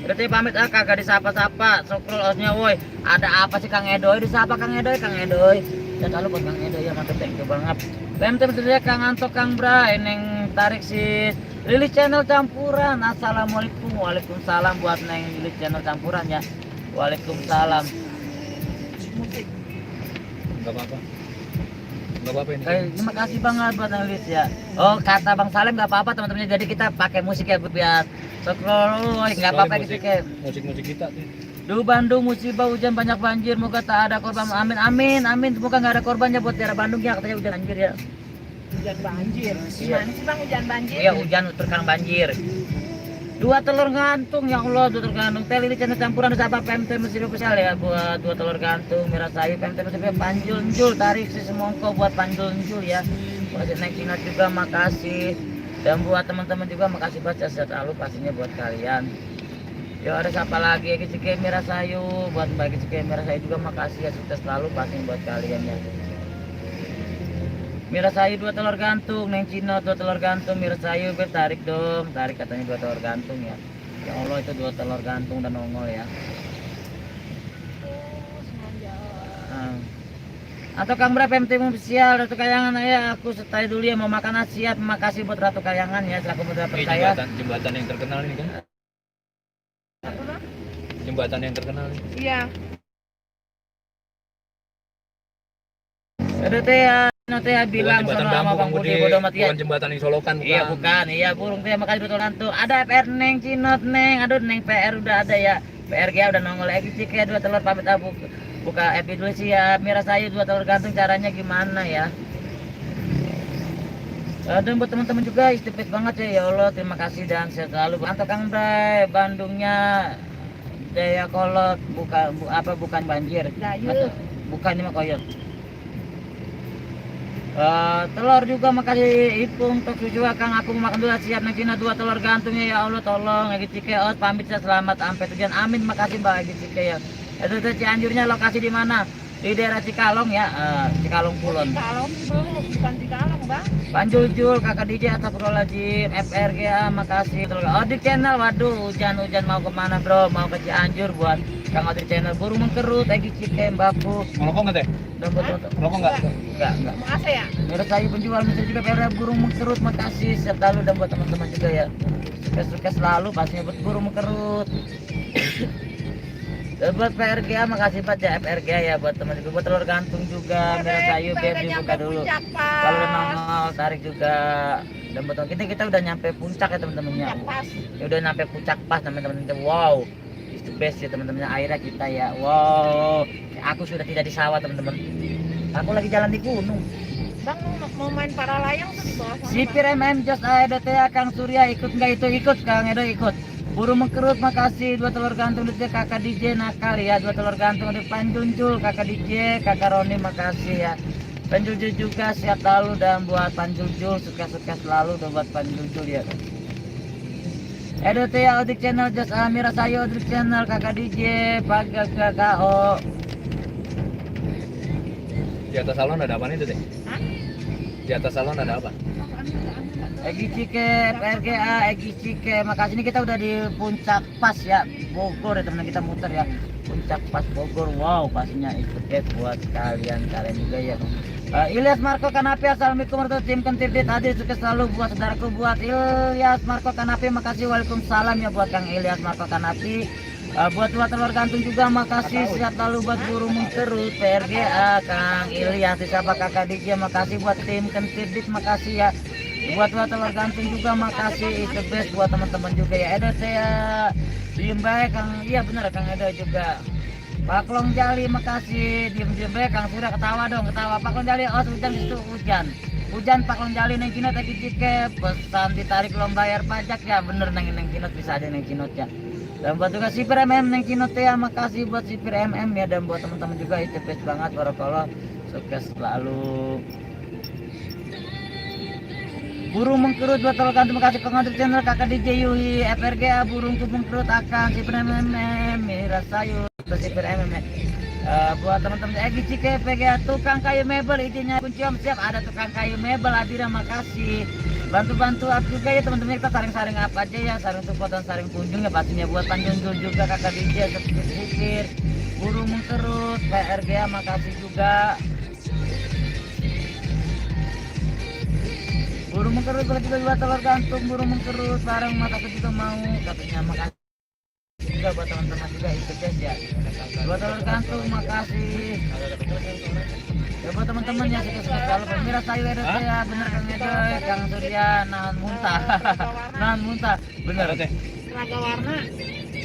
Udah teh pamit kagak disapa-sapa, scroll osnya woi. Ada apa sih Kang Edoy? Disapa Kang Edoy, Kang Edoy. Dan lalu buat Kang Edoy ya, mantep thank you banget. PMT Mesir Kang Anto, Kang Bra, Neng tarik sis. Lili channel campuran. Assalamualaikum. Waalaikumsalam buat Neng Lili channel campuran ya. Waalaikumsalam.
Musik.
Enggak apa-apa. Enggak apa-apa ini.
Terima kasih banget buat Neng Lilis ya. Oh kata Bang Salim nggak apa-apa teman-teman. Jadi kita pakai musik ya biar scroll nggak apa-apa gitu kayak.
Musik-musik kita tuh.
Duh Bandung musibah hujan banyak banjir, moga tak ada korban. Amin amin amin, semoga nggak ada korbannya buat daerah Bandung ya, katanya hujan banjir ya.
Hujan banjir.
Iya.
Gimana sih Bang hujan banjir?
Iya hujan terkadang banjir. Dua telur gantung ya Allah, dua telur gantung. Teh Lili channel campuran sama PMT Mesir Official ya buat dua telur gantung merah sayu PMT Mesir Panjul Njul tarik si semongko buat Panjul Njul ya. Buat Neng Cinot juga makasih. Dan buat teman-teman juga makasih baca sehat selalu pastinya buat kalian. Yo ada siapa lagi Egi Cike merah sayu, buat Mbak Egi Cike merah sayu juga makasih ya, sukses selalu pasti buat kalian ya. Merah sayu dua telur gantung, Neng Cinot dua telur gantung, merah sayu tarik dong, tarik katanya dua telur gantung ya. Ya Allah itu dua telur gantung dan nongol ya. Atau Kang Bra PMT Official Ratu Kayangan ya, aku setai dulu ya mau makan nasi ya. Terima kasih buat Ratu Kayangan ya, selaku moderator percaya.
Jembatan yang terkenal ini kan. Jembatan yang terkenal ini.
Iya.
Ada teh ya, nanti ya bilang
Bukan
sama Bang Budi bodo amat ya.
Bukan jembatan yang Solokan bukan.
Iya bukan, iya burung teh makasih betul nantu. Ada PR Neng Cinot Neng, aduh Neng PR udah ada ya. PRG udah nongol lagi sih kayak dua telur pamit abu. Buka epi dulu sih ya, merah sayu dua telur gantung caranya gimana ya. Dan buat teman-teman juga istirahat banget ya, ya Allah terima kasih dan sehat selalu. Anto Kang Bray, Bandungnya Daya Kolot bukan banjir.
Dayut.
Bukan ini mah koyot. Telur juga makasih Ipung Tok juga Kang aku makan dulu siap Neng Cina dua telur gantungnya ya Allah tolong Egi Cike Os pamit saya selamat sampai tujuan amin makasih Mbak Egi Cike ya. Itu Cianjurnya lokasi di mana? Di daerah Cikalong ya, Cikalong Kulon.
Cikalong belum, bukan Cikalong Bang.
Panjul Kakak DJ Astagfirullahaladzim FRGA makasih. Odik channel waduh hujan-hujan mau kemana bro, mau ke Cianjur buat Kang Odik channel burung mengkerut Egi Cike Mbakku.
Ngerokok nggak teh?
Dan buat
Ngerokok nggak?
enggak.
Mau AC ya?
Menurut saya penjual mesin juga pada burung mengkerut makasih sehat selalu dan buat teman-teman juga ya sukses selalu pastinya buat burung mengkerut. Dan buat PRGA makasih banget ya FRGA ya buat teman juga buat telur gantung juga merah sayu biar dibuka dulu. Kalau udah nongol tarik juga dan buat kita udah nyampe puncak ya teman-temannya. Ya udah nyampe puncak pas teman-teman. Wow, it's the best ya teman-temannya akhirnya kita ya. Wow, aku sudah tidak di sawah teman-teman. Aku lagi jalan di gunung.
Bang mau main para layang tuh di bawah sana.
Sipir MM Jos Edo Tea Kang Surya ikut nggak itu ikut Kang Edo ikut. Burung mengkerut makasih dua telur gantung dari Kakak DJ nakal ya dua telur gantung dari Panjunjul Kakak DJ Kakak Roni makasih ya. Panjunjul juga siap selalu dan buat Panjunjul sukses selalu dan buat Panjunjul ya. Edo Tea Odik channel Jos Amira Sayo Odik channel Kakak DJ Paga KKO.
Di atas salon ada apa nih tuh teh?
Hah?
Di atas salon ada apa?
Egi Cike, PRGA, Egi Cike, makasih ini kita udah di puncak pas ya Bogor ya teman kita muter ya puncak pas Bogor, wow pastinya ikut deh buat kalian juga ya. Ilyas Marco Kanapi, assalamualaikum warahmatullahi tim Kentirdit hadir sukses selalu buat saudaraku buat Ilyas Marco Kanapi makasih waalaikumsalam ya buat Kang Ilyas Marco Kanapi. Buat dua telur gantung juga makasih sehat selalu buat burung mengkerut PRGA Kang Ilyas siapa Kakak DJ makasih buat tim Kentirdit makasih ya. Buat dua telur gantung juga makasih itu best buat teman-teman juga ya. Edo saya diem baik Kang, iya benar Kang Edo juga. Pak Long Jali makasih, diem Kang Surya ketawa dong, ketawa. Pak Long Jali, oh hujan itu hujan Pak Long Jali neng Cinot lagi jike pesan ditarik belum bayar pajak ya, bener neng Cinot bisa ada neng Cinot ya. Dan buat juga sipir MM neng Cinot ya, makasih buat sipir MM ya, dan buat teman-teman juga itu best banget, barakallah, sukses selalu. Burung mengkerut buat telokan, terima kasih pengatur channel kakak DJ Yuhi FRGA burung tuh mengkerut akan sipir MM Mira Sayur sipir MM. Buat teman-teman Egi Cike PGA tukang kayu mebel izinnya kunci om siap, ada tukang kayu mebel Adira makasih, bantu up juga ya teman-teman, kita saring up aja ya, saring support dan saring kunjung ya pastinya. Buat Tanjung juga kakak DJ sipir burung mengkerut PRGA makasih juga. Burung mengkerut juga buat telur gantung burung mengkerut bareng mataku juga mau katanya, makasih juga buat teman-teman juga ikut ya. Buat telur gantung makasih. Ya buat teman-teman ya sukses kalau pemirsa saya ada ya, bener Kang Edoy, Kang Surya nahan muntah. Bener teh.
Raga warna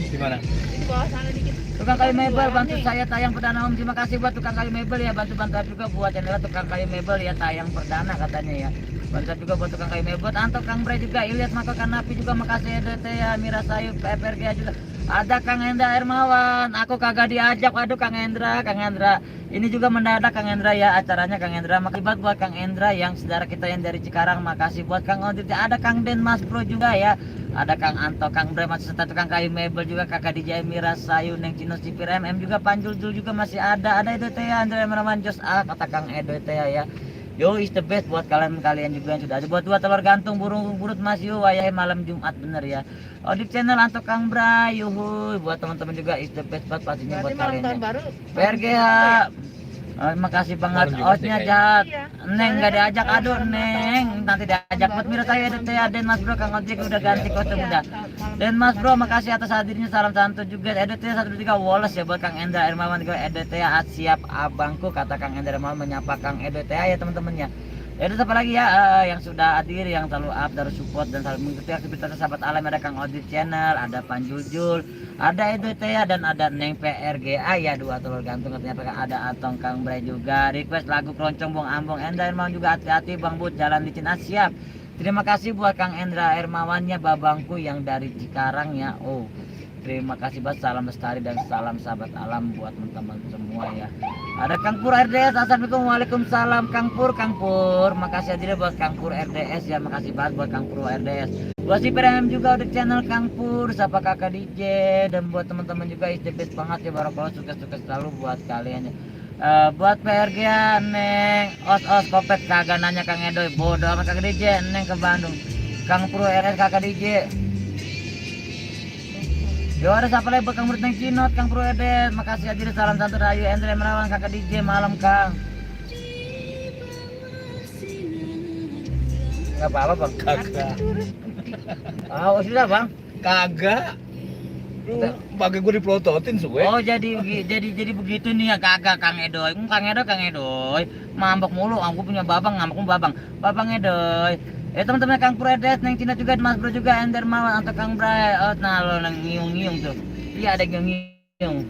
Di mana?
di bawah sana dikit.
Tukang kayu mebel bantu saya tayang perdana om, terima kasih buat tukang kayu mebel ya, bantu juga buat channel tukang kayu mebel ya, tayang perdana katanya ya. Bantu juga buat tukang kayu mebel, Anto Kang Bre juga, Ilyas Mako Kanapi juga makasih EDT ya, Mira Sayur PPRG juga. Ada Kang Hendra Hermawan, aku kagak diajak, aduh Kang Hendra. Ini juga mendadak Kang Hendra ya acaranya Kang Hendra. Makasih banget buat Kang Hendra yang saudara kita yang dari Cikarang, makasih buat Kang Odit. Ada Kang Den Mas Bro juga ya. Ada Kang Anto, Kang Bre masih serta tukang kayu mebel juga, kakak DJ Mira Sayur, Neng Cino Sipir MM juga, Panjul juga masih ada EDT ya, Andre Merawan Jos A kata Kang EDT ya. Yo is the best buat kalian juga yang sudah ada. Buat dua telur gantung burung burut Mas Yu wayah malam Jumat bener ya. Di channel Anto Kang Bray yuhu, buat teman-teman juga is the best buat pastinya buat kalian ya.
Baru
PRGH makasih banget osnya jahat. Neng nggak diajak, aduh Neng nanti diajak buat Mira saya ada Den Mas Bro, Kang Ojek udah ganti kostum udah. Den Mas Bro makasih atas hadirnya, salam santun juga. EDT 123 Wallace ya buat Kang Endra Hermawan juga, EDT siap abangku kata Kang Endra Hermawan menyapa Kang EDT ya teman-temannya. Ada siapa lagi ya yang sudah hadir, yang selalu up dari support dan selalu mengikuti aktivitas sahabat alam. Ada Kang Odit channel, ada Panjul, ada EDT ya, dan ada Neng PRGA ya, dua telur gantung katanya. Ada Atong Kang Bray juga request lagu keroncong Bong Ambong. Endra Hermawan juga hati-hati Bang Bud jalan licin siap. Terima kasih buat Kang Endra Hermawannya babangku yang dari Cikarang ya. Oh terima kasih banget, salam lestari dan salam sahabat alam buat teman-teman semua ya. Ada Kang Pur RDS, assalamualaikum, waalaikumsalam Kang Pur, makasih hadirnya buat Kang Pur RDS ya, makasih banget buat Kang Pur RDS. Buat si PRM juga udah channel Kang Pur, siapa kakak DJ, dan buat teman-teman juga is the best banget ya, barakallah, sukses selalu buat kalian ya. Buat PRG ya, Neng os kopet kagak nanya Kang Edoy, bodoh sama kakak DJ, Neng ke Bandung. Kang Pur RDS kakak DJ. Yo ada siapa lagi buat Kang Murid Neng Cinot, Kang Pro Edet, makasih hadir, salam santun Rayu, Andre Merawan, kakak DJ malam Kang. Gak apa-apa Bang.
Kagak.
Oh sudah Bang.
Kagak. Bagi gue dipelototin suwe.
Oh jadi begitu nih ya, kagak Kang Edoy. Kang Edoy, mambok mulu, aku punya babang, ngambek babang Edoy. Teman-teman Kang Predes, Neng Cina juga, Mas Bro juga, Ender Mawan atau Kang Bray. Nah lo nang ngiung tuh. Iya ada ngiung.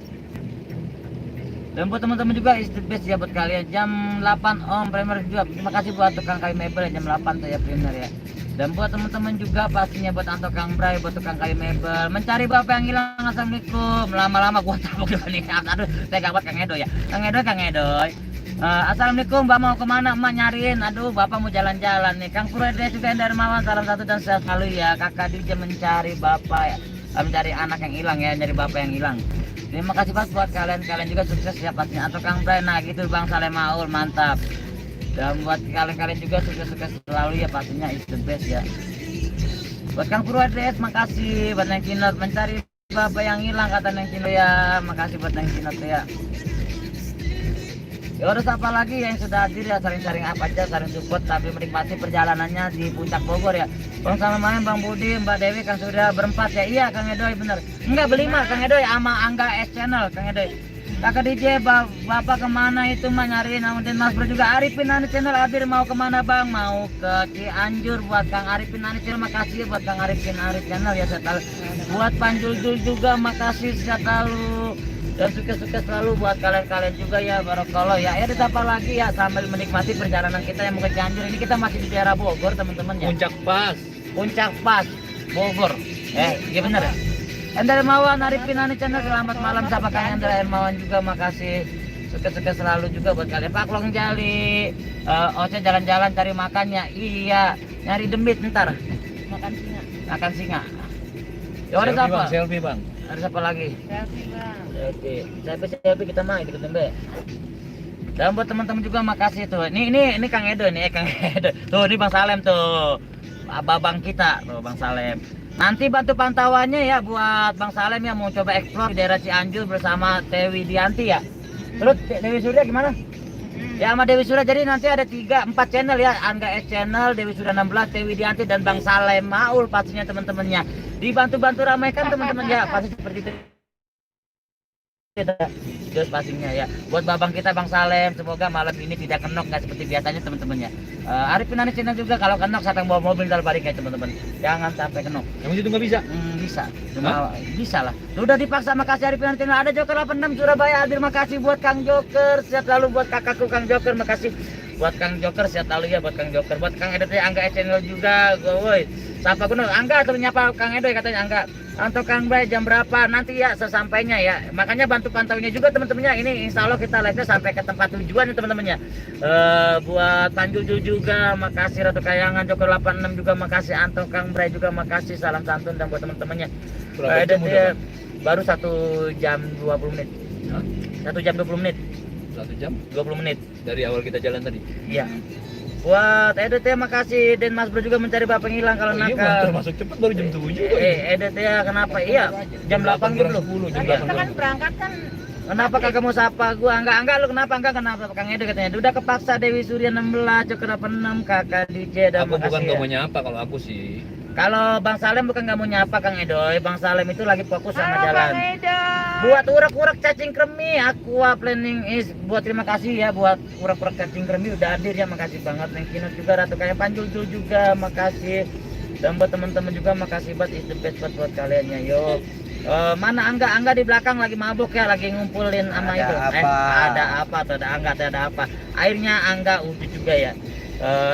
Dan buat teman-teman juga is the best ya buat kalian. Jam 8 Om Primer juga. Terima kasih buat tukang kayu mebel ya, jam 8 saya Primer ya. Dan buat teman-teman juga pastinya buat Anto Kang Bray, buat tukang kayu mebel. Mencari bapak yang hilang, assalamualaikum. Lama-lama gua tabok nih. Aduh, saya gak buat Kang Edoy ya. Kang Edoy. Assalamualaikum, Mbak mau kemana? Emak nyariin, aduh Bapak mau jalan-jalan nih. Kang Purwede juga dari Mawan, salam satu dan sehat selalu ya. Kakak DJ mencari Bapak ya, mencari anak yang hilang ya, nyari Bapak yang hilang. Terima kasih banget buat kalian juga sukses ya pastinya. Atau Kang Bray, nah gitu Bang Saleh Maul, mantap. Dan buat kalian juga sukses selalu ya pastinya, is the best ya. Buat Kang Purwede, makasih. Buat Neng Cinot mencari Bapak yang hilang kata Neng Cinot ya, makasih buat Neng Cinot ya. Ya udah siapa lagi yang sudah hadir ya, saring apa aja, saring support tapi menikmati perjalanannya di puncak Bogor ya. Bang sama main Bang Budi, Mbak Dewi kan sudah berempat ya. Iya Kang Edoy bener. Enggak berlima Kang Edoy sama Angga S channel Kang Edoy. Kakak DJ Bapak kemana itu mah nyariin dan Mas Bro juga. Arifin Ani channel hadir, mau kemana Bang? Mau ke Cianjur buat Kang Arifin Ani channel, makasih buat Kang Arifin channel ya, saya tahu. Buat Panjul juga makasih saya tahu. Dan sukses selalu buat kalian-kalian juga ya, barakallah ya. Ya ditambah lagi ya sambil menikmati perjalanan kita yang mau ke Cianjur. Ini kita masih di daerah Bogor teman-teman ya. Puncak Pas Bogor. Iya bener ya. Enda Hermawan, Arifin Ani Channel, selamat malam sama Kang Enda Hermawan juga, makasih. Sukses selalu juga buat kalian. Pak Long Jali, Oce jalan-jalan cari makannya. Iya, nyari demit ntar.
Makan singa.
Makan singa. Ya ada siapa?
Selfie bang.
Ada siapa lagi?
Selfie bang.
Selfie kita mah ikut tembe. Dan buat teman-teman juga makasih tuh. Ini Kang Edo nih, Kang Edo. Tuh ini Bang Salem tuh. Abang kita, tuh Bang Salem. Nanti bantu pantauannya ya buat Bang Salem yang mau coba explore di daerah Cianjur bersama Dewi Dianti ya. Terus Dewi Surya gimana? Ya sama Dewi Surya, jadi nanti ada 3-4 channel ya. Angga S Channel, Dewi Surya 16, Dewi Dianti dan Bang Salem Maul pastinya teman-temannya. Dibantu-bantu ramaikan teman-teman ya, pasti seperti itu. Terus pastinya ya buat babang kita Bang Salem, semoga malam ini tidak kenok nggak seperti biasanya teman-temannya. Arifin Ani Channel juga, kalau kenok sampai bawa mobil ntar balik ya teman-teman, jangan sampai kenok.
Yang itu nggak bisa?
Bisa, cuma bisa lah. Udah dipaksa. Makasih Arifin Ani Channel. Ada Joker 86 Surabaya hadir, makasih buat Kang Joker, sehat selalu buat kakakku Kang Joker, makasih buat Kang Joker, sehat selalu ya buat Kang Joker, buat Kang Edo Angga S Channel juga, woi. Sapa gunung Angga atau nyapa Kang Edo katanya Angga. Untuk Kang Bay jam berapa nanti ya sesampainya ya, makanya bantu pantaunya juga teman-temannya. Ini insya Allah kita live nya sampai ke tempat tujuan ya teman-temannya. Buat Tanjul juga makasih, Ratu Kayangan Joker 86 juga makasih, Anto Kang Bay juga makasih, salam santun. Dan buat teman-temannya dia baru 1 jam 20 menit. 1 jam 20 menit.
1 jam
20 menit
dari awal kita jalan tadi.
Iya. Buat Edet ya makasih, dan Mas Bro juga mencari bapak hilang kalau
Iya,
nakal.
termasuk cepat baru jam 7.
Edet ya kenapa? Iya, jam 8 gitu loh.
10, jam
Tadi
8
kita kan berangkat kan.
Kenapa kagak mau sapa gua? Enggak lu kenapa Kang Edo katanya. Udah kepaksa Dewi Surya 16, Joker 86, Kakak DJ dan
Aku bukan
makasih.
gak
Ya.
mau nyapa kalau aku sih.
Kalau Bang Salem bukan nggak mau nyapa Kang Edoy, Bang Salem itu lagi fokus sama
Halo
jalan.
Bang Edo.
Buat urak-urak cacing kremi, Aqua Planning is buat terima kasih ya buat urak-urak cacing kremi udah hadir ya, makasih banget. Neng Kinot juga, Ratu Kayak Panjul juga makasih. Dan buat teman-teman juga makasih buat is the best buat kalian ya. Yuk. Mana Angga di belakang lagi mabuk ya, lagi ngumpulin sama itu. Ada apa tuh? Ada apa? Airnya Angga udah juga ya.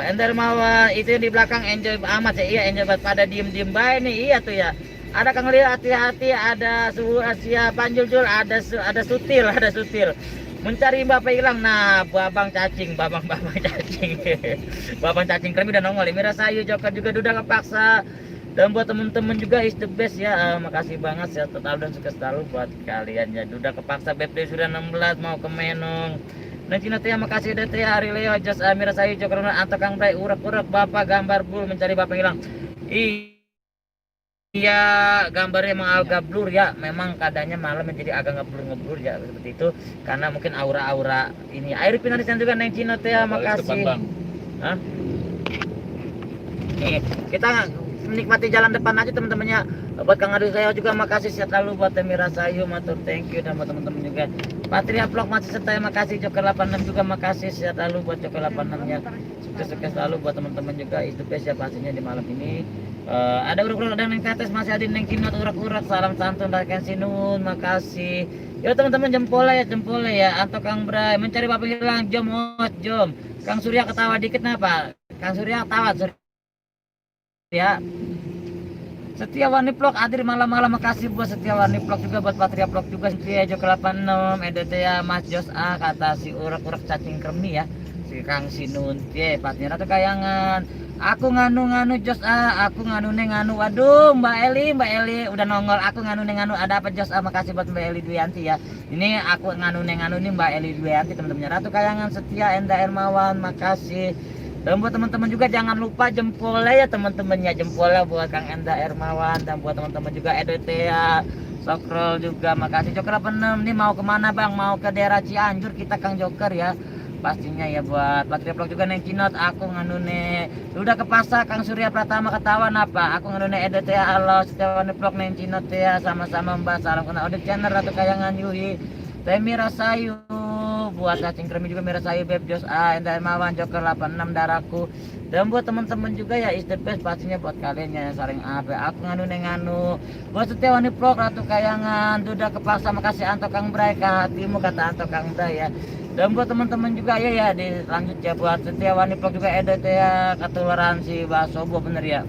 Ender Mawa itu di belakang enjoy amat ya. Iya enjoy banget, pada diem baik nih. Iya tuh ya. Ada Kang Rio hati-hati, ada Suhu Asia Panjul, ada sutil. Mencari Bapak hilang. Nah, babang cacing. Babang cacing kami udah nongol. Mira Sayu Joker juga udah kepaksa. Dan buat temen-temen juga is the best ya. Makasih banget ya total dan sukses selalu buat kalian ya. Udah kepaksa BPD sudah 16 mau ke Menong. Dan Cina Tia makasih DT Hari Leo Jas Amira Sayu Joker atau Kang Bray urak-urak Bapak gambar bul mencari Bapak hilang. Iya, gambarnya emang agak blur ya. Memang keadaannya malam jadi agak ngeblur ya seperti itu karena mungkin aura-aura ini. Air Pinarisan juga Neng Cina Tia makasih. Hah? Nih, kita menikmati jalan depan aja teman-temannya. Buat Kang Adi saya juga makasih, sehat selalu buat Temira Sayu, matur thank you. Dan buat teman-teman juga Patria Vlog masih serta makasih, Joker 86 juga makasih, sehat selalu buat Joker 86 nya. Sukses selalu buat teman-teman juga, itu best ya pastinya di malam ini. Ada urak-urak dan Neng Tetes masih ada Neng Kinot urak-urak, salam santun dari Sinun, makasih. Yo teman-teman jempol ya. Atau Kang Bray mencari Bapak hilang, jom. Kang Surya ketawa dikit kenapa? Kang Surya ketawa ya. Setia Wani Vlog hadir malam-malam, makasih buat Setia Wani Vlog juga, buat Patria Vlog juga, Setia Joker 86, EDT ya, Mas Jos A kata si urak-urak cacing kremi ya, si Kang Sinun, Patnya Ratu Kayangan. Aku nganu Jos A, aku nganu. Waduh, Mbak Eli udah nongol. Aku nganu, ada apa Jos A? Makasih buat Mbak Eli Dwianti ya. Ini aku nganu nih Mbak Eli Dwianti teman-teman. Ratu Kayangan, Setia Enda Hermawan, makasih. Dan buat teman-teman juga jangan lupa jempolnya ya teman-temannya, jempolnya buat Kang Enda Hermawan. Dan buat teman-teman juga EDT ya, Sokrol juga makasih. Joker 86 nih mau kemana Bang? Mau ke daerah Cianjur kita Kang Joker ya. Pastinya ya buat Patria Vlog juga Neng Kinot, aku nganune udah ke pasar. Kang Surya Pratama ketahuan apa? Aku nganune EDT ya, halo Setiawan Vlog Neng Kinot ya, sama-sama Mbak, salam kenal Odet Channel, Ratu Kayangan Yuhi, Temira Sayu, buat cacing kremi juga Mira Sayu, Beb Jos A, Enda Hermawan, Joker 86 Daraku. Dan buat teman-teman juga ya is the best pastinya buat kalian yang saling apa. Aku nganu. Buat Setiawani Vlog, Ratu Kayangan, Duda Kepaksa, makasih Anto Kang Bray, hatimu kata Anto Kang Bray ya. Dan buat teman-teman juga ya dilanjut ya buat Setiawani Vlog juga edit ya ketularan si Basobo bener ya.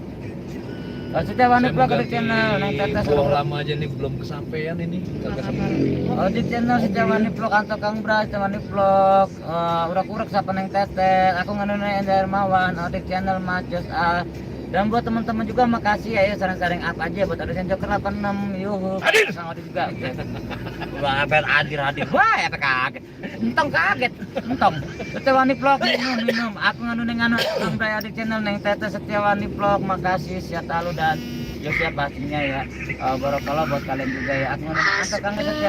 Setiawani Vlog di channel Neng Tetes
lama aja nih belum kesampaian ini.
di channel Setiawani Vlog Anto Kang Bray, Setiawani Vlog urak-urak siapa Neng Tetes, aku nganune Enda Hermawan, di channel Majos A. Dan buat teman-teman juga makasih ya sering-sering up aja buat Adrian Joker 86 yuhu.
Hadir
sama Adi juga. Wah, hadir. Wah, ya kaget. Entong kaget. Entong. Setiawani Vlog minum. Aku nganu Kang Bray di channel Neng Tetes Setiawani Vlog. Makasih Siatalu dan Yosya pastinya ya. Barakallah buat kalian juga ya. Aku nganu Kang Setiawani